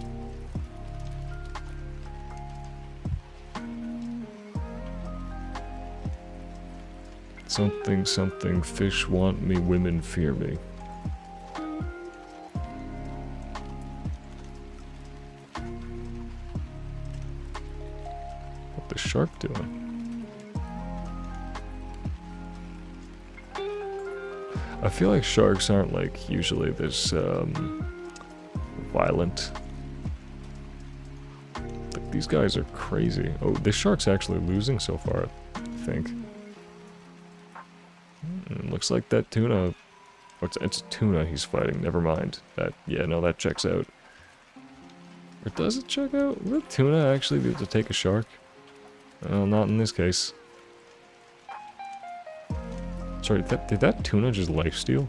Something, fish want me, women fear me. What the shark doing? I feel like sharks aren't like usually this violent. Like, these guys are crazy. Oh, this shark's actually losing so far, I think. Looks like that tuna... Oh, it's a tuna he's fighting, never mind. Yeah, no, that checks out. Or does it check out? Will tuna actually be able to take a shark? Well, not in this case. Sorry, did that tuna just lifesteal?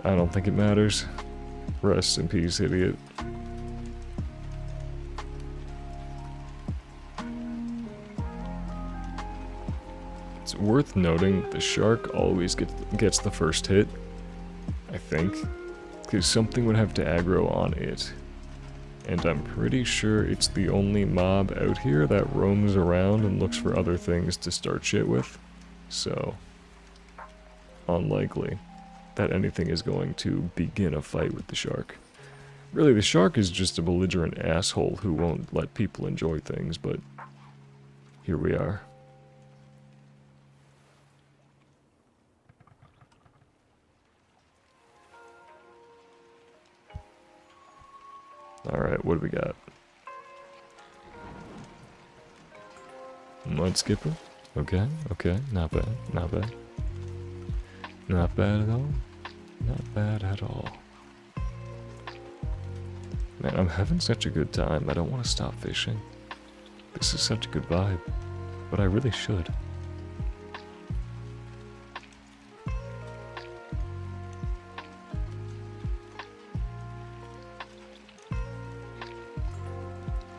I don't think it matters. Rest in peace, idiot. It's worth noting the shark always gets the first hit, I think, because something would have to aggro on it. And I'm pretty sure it's the only mob out here that roams around and looks for other things to start shit with. So, unlikely that anything is going to begin a fight with the shark. Really, the shark is just a belligerent asshole who won't let people enjoy things, but here we are. Alright, what do we got? Mud skipper? Okay, not bad, not bad. Not bad at all. Not bad at all. Man, I'm having such a good time, I don't want to stop fishing. This is such a good vibe, but I really should.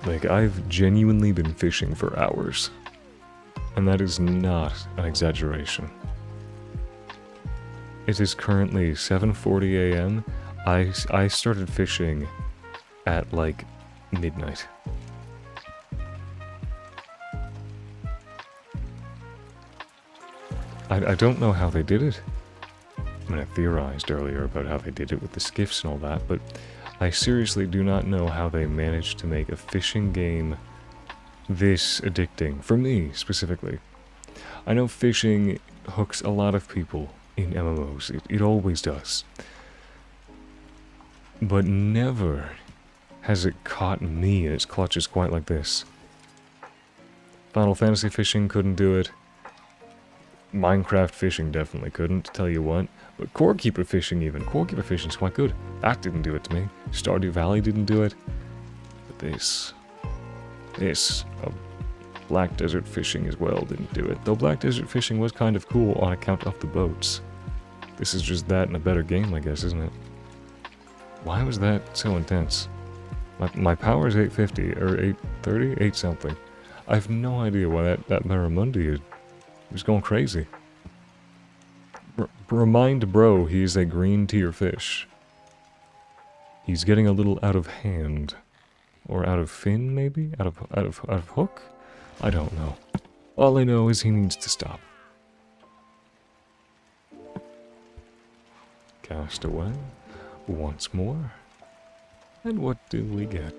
Like, I've genuinely been fishing for hours. And that is not an exaggeration. It is currently 7:40 a.m. I started fishing at, like, midnight. I don't know how they did it. I mean, I theorized earlier about how they did it with the skiffs and all that, but I seriously do not know how they managed to make a fishing game this addicting, for me specifically. I know fishing hooks a lot of people in MMOs, it always does. But never has it caught me in its clutches quite like this. Final Fantasy fishing couldn't do it. Minecraft fishing definitely couldn't, tell you what. But Core Keeper fishing even. Core Keeper fishing's quite good. That didn't do it to me. Stardew Valley didn't do it. But this, Black Desert fishing as well didn't do it. Though Black Desert fishing was kind of cool on account of the boats. This is just that in a better game, I guess, isn't it? Why was that so intense? My power is 850, or 830? 8 something. I have no idea why that Barramundi was going crazy. Remind bro, he is a green tier fish. He's getting a little out of hand. Or out of fin, maybe? Out of hook? I don't know. All I know is he needs to stop. Cast away. Once more. And what do we get?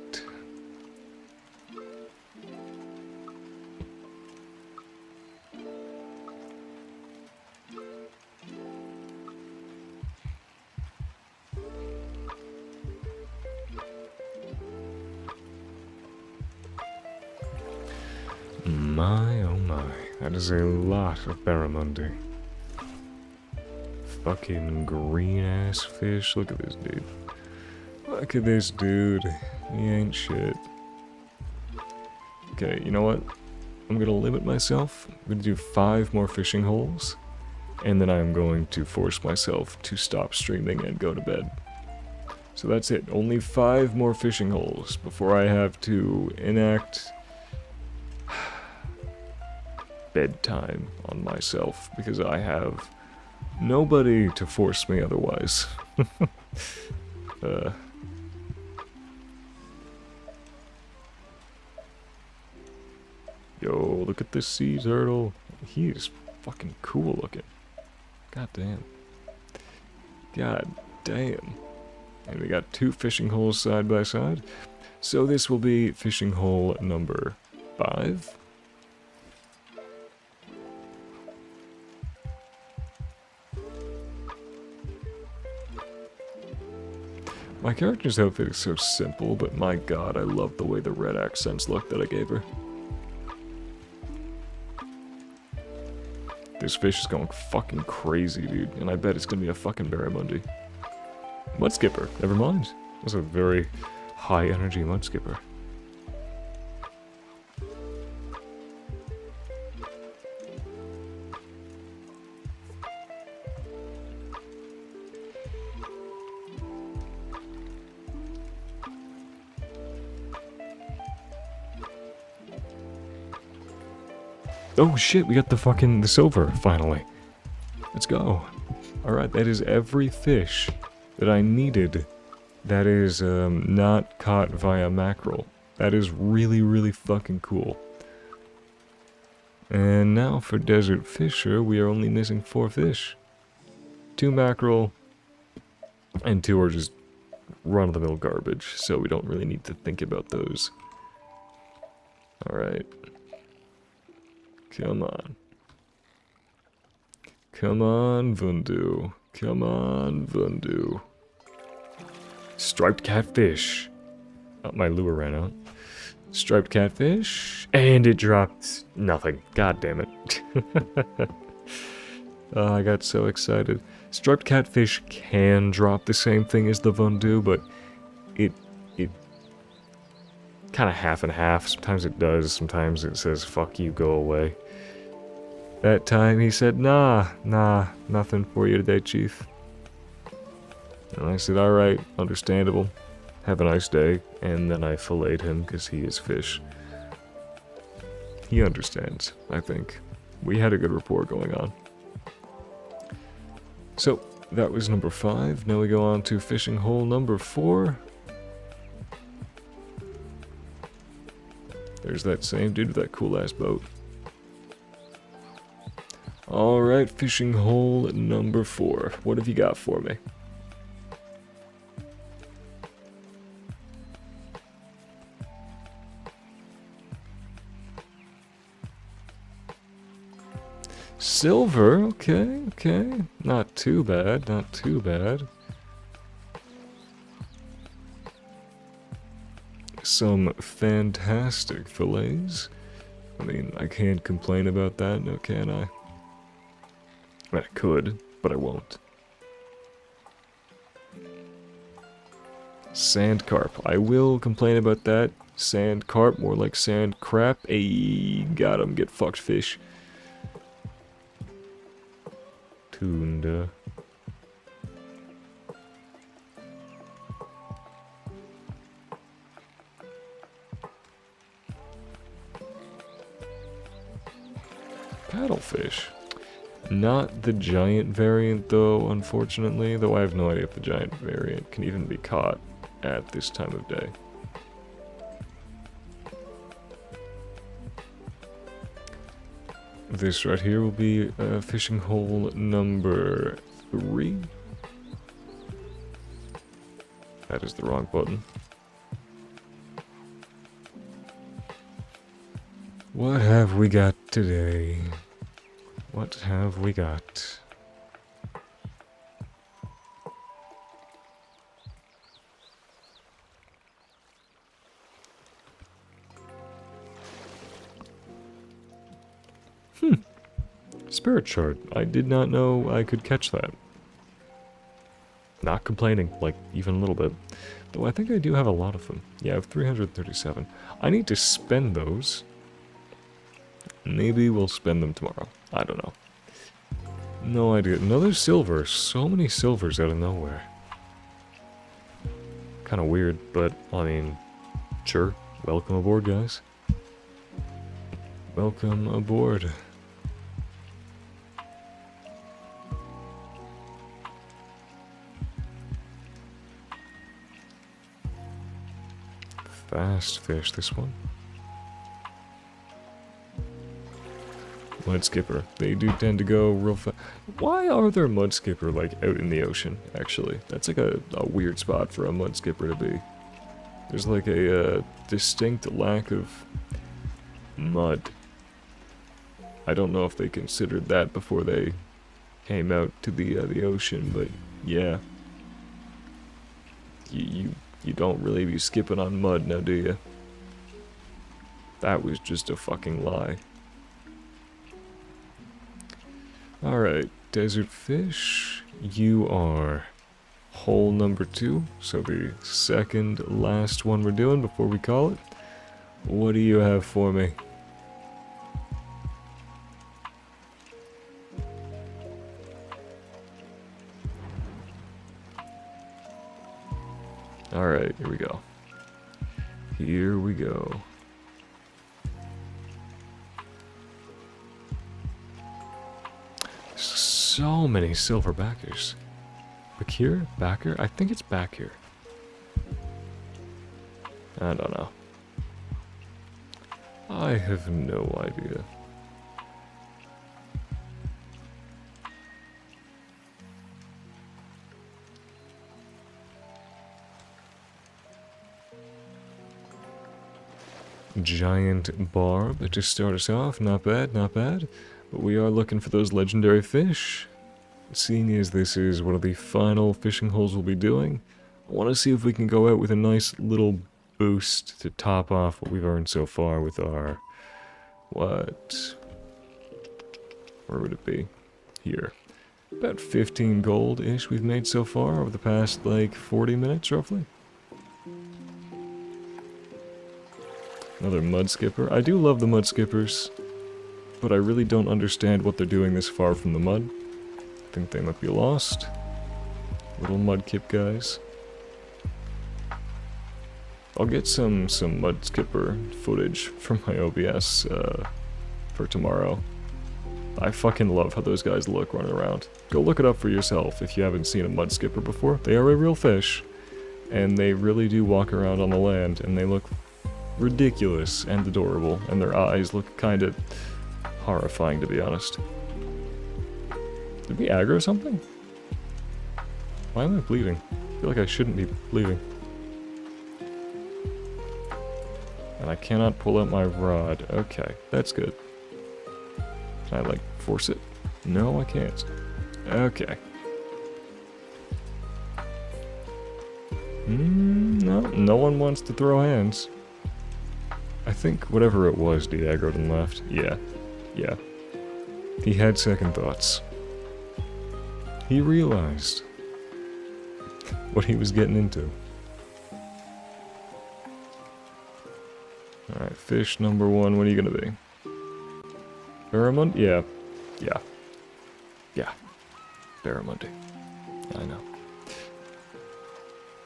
My oh my, that is a lot of barramundi. Fucking green ass fish, look at this dude. Look at this dude, he ain't shit. Okay, you know what? I'm gonna limit myself. I'm gonna do 5 more fishing holes, and then I'm going to force myself to stop streaming and go to bed. So that's it, only 5 more fishing holes before I have to enact bedtime on myself, because I have nobody to force me otherwise. Yo, look at this sea turtle. He is fucking cool looking. God damn. God damn. And we got 2 fishing holes side by side. So this will be fishing hole number 5. My character's outfit is so simple, but my god, I love the way the red accents look that I gave her. This fish is going fucking crazy, dude, and I bet it's gonna be a fucking barramundi. Mudskipper, never mind. That's a very high energy mudskipper. Oh shit, we got the silver, finally. Let's go. Alright, that is every fish that I needed that is not caught via mackerel. That is really, really fucking cool. And now for Desert Fisher, we are only missing 4 fish. 2 mackerel, and 2 are just run-of-the-mill garbage, so we don't really need to think about those. Alright. Come on. Come on, Vundu. Come on, Vundu. Striped catfish. Oh, my lure ran out. Striped catfish. And it dropped nothing. God damn it. Oh, I got so excited. Striped catfish can drop the same thing as the Vundu, but it kind of half and half. Sometimes it does, sometimes it says, fuck you, go away. That time he said, nah, nothing for you today, Chief. And I said, alright, understandable. Have a nice day. And then I filleted him because he is fish. He understands, I think. We had a good rapport going on. So, that was number 5. Now we go on to fishing hole number 4. There's that same dude with that cool ass boat. Alright, fishing hole number 4. What have you got for me? Silver, okay. Not too bad, not too bad. Some fantastic fillets. I mean, I can't complain about that, no can I? I could, but I won't. Sand carp. I will complain about that. Sand carp, more like sand crap. Ayy, got him, get fucked, fish. Tunda. Paddlefish. Not the giant variant though, unfortunately, though I have no idea if the giant variant can even be caught at this time of day. This right here will be fishing hole number 3. That is the wrong button. What have we got today? What have we got? Spirit Shard. I did not know I could catch that. Not complaining, like, even a little bit. Though I think I do have a lot of them. Yeah, I have 337. I need to spend those. Maybe we'll spend them tomorrow. I don't know. No idea. Another silver. So many silvers out of nowhere. Kind of weird, but, I mean, sure. Welcome aboard, guys. Welcome aboard. Fast fish, this one. Mud skipper. They do tend to go real fast. Why are there mud skipper, like, out in the ocean, actually? That's like a weird spot for a mud skipper to be. There's like a distinct lack of mud. I don't know if they considered that before they came out to the ocean, but yeah. You don't really be skipping on mud now, do you? That was just a fucking lie. Alright, desert fish. You are hole number 2, so the second last one we're doing before we call it. What do you have for me? Alright, here we go. Here we go. So many silver backers. Bakir? Backer? I think it's back here. I don't know. I have no idea. Giant barb to start us off. Not bad, not bad. But we are looking for those legendary fish. Seeing as this is one of the final fishing holes we'll be doing, I want to see if we can go out with a nice little boost to top off what we've earned so far with our... what? Where would it be? Here. About 15 gold-ish we've made so far over the past, like, 40 minutes, roughly. Another mud skipper. I do love the mud skippers, but I really don't understand what they're doing this far from the mud. I think they might be lost. Little mudkip guys. I'll get some mud skipper footage from my OBS for tomorrow. I fucking love how those guys look running around. Go look it up for yourself if you haven't seen a mud skipper before. They are a real fish, and they really do walk around on the land, and they look ridiculous and adorable, and their eyes look kind of horrifying, to be honest. Did we aggro something? Why am I bleeding? I feel like I shouldn't be bleeding. And I cannot pull out my rod. Okay, that's good. Can I, like, force it? No, I can't. Okay. No, no one wants to throw hands. I think whatever it was de-aggroed and left. Yeah. Yeah. He had second thoughts. He realized what he was getting into. Alright, fish number 1, what are you gonna be? Barramundi? Yeah. Yeah. Yeah. Barramundi. I know.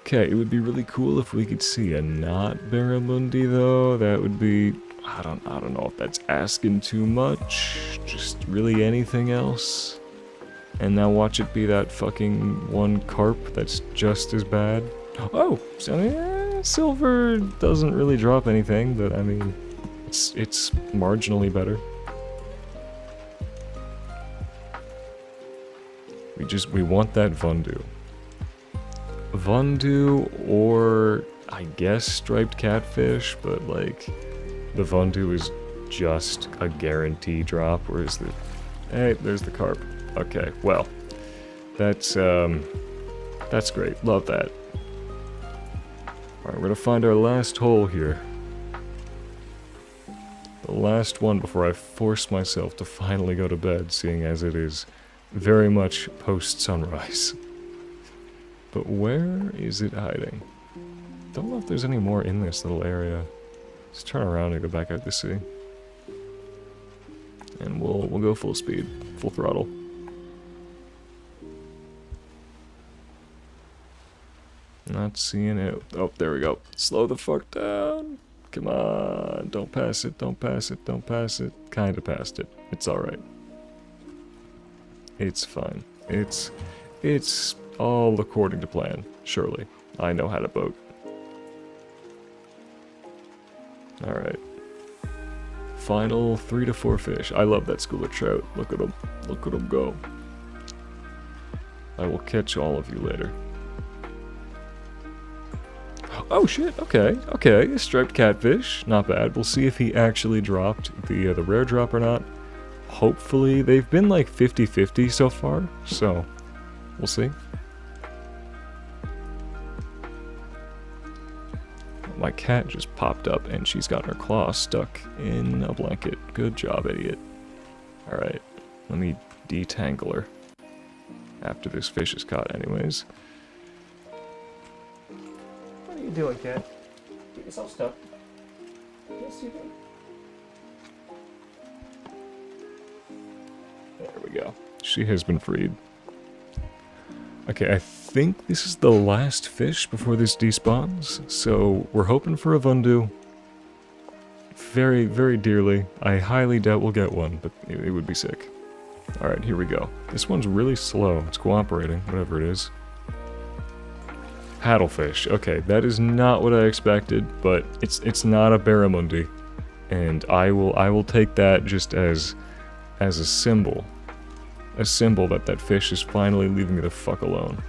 Okay, it would be really cool if we could see a not Barramundi though. That would be... I don't know if that's asking too much. Just really anything else. And now watch it be that fucking one carp that's just as bad. Oh! So, yeah, silver doesn't really drop anything, but I mean... It's marginally better. We want that Vundu. Vundu or I guess striped catfish, but like the Vundu is just a guarantee drop, whereas the... Hey, there's the carp. Okay, well, that's great. Love that. Alright, we're gonna find our last hole here. The last one before I force myself to finally go to bed, seeing as it is very much post-sunrise. But where is it hiding? Don't know if there's any more in this little area. Let's turn around and go back out to sea. And we'll go full speed, full throttle. Not seeing it. Oh, there we go. Slow the fuck down. Come on. Don't pass it, don't pass it, don't pass it. Kinda passed it. It's alright. It's fine. It's all according to plan. Surely. I know how to boat. Alright. Final 3 to 4 fish. I love that school of trout. Look at them. Look at them go. I will catch all of you later. Oh shit, okay, okay, striped catfish, not bad. We'll see if he actually dropped the rare drop or not. Hopefully, they've been like 50-50 so far, so we'll see. My cat just popped up and she's got her claw stuck in a blanket. Good job, idiot. Alright, let me detangle her. After this fish is caught anyways. What are you doing, cat? Get yourself stuck. Yes, you do. There we go. She has been freed. Okay, I think this is the last fish before this despawns, so we're hoping for a Vundu. Very, very dearly. I highly doubt we'll get one, but it would be sick. Alright, here we go. This one's really slow. It's cooperating, whatever it is. Paddlefish. Okay, that is not what I expected, but it's not a barramundi. And I will take that just as a symbol. A symbol that that fish is finally leaving me the fuck alone.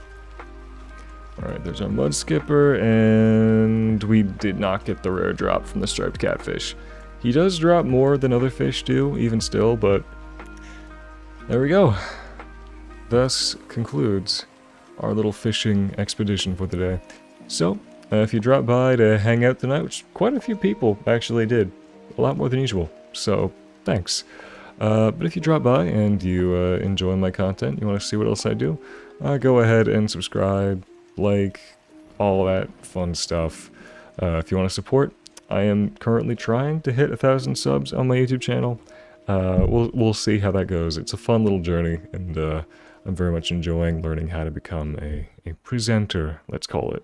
Alright, there's our mud skipper, and we did not get the rare drop from the striped catfish. He does drop more than other fish do, even still, but there we go. Thus concludes our little fishing expedition for the day. So, if you dropped by to hang out tonight, which quite a few people actually did, a lot more than usual, so thanks. But if you drop by and you enjoy my content, you want to see what else I do, go ahead and subscribe, like, all that fun stuff. If you want to support, I am currently trying to hit 1,000 subs on my YouTube channel. We'll see how that goes. It's a fun little journey, and I'm very much enjoying learning how to become a presenter, let's call it.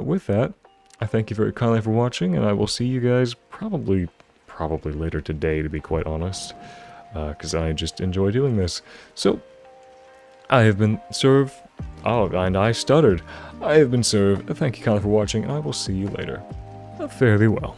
With that, I thank you very kindly for watching, and I will see you guys probably later today, to be quite honest, because I just enjoy doing this. So, I have been served. Oh, and I stuttered. I have been served. Thank you kindly for watching, and I will see you later. Fare thee well.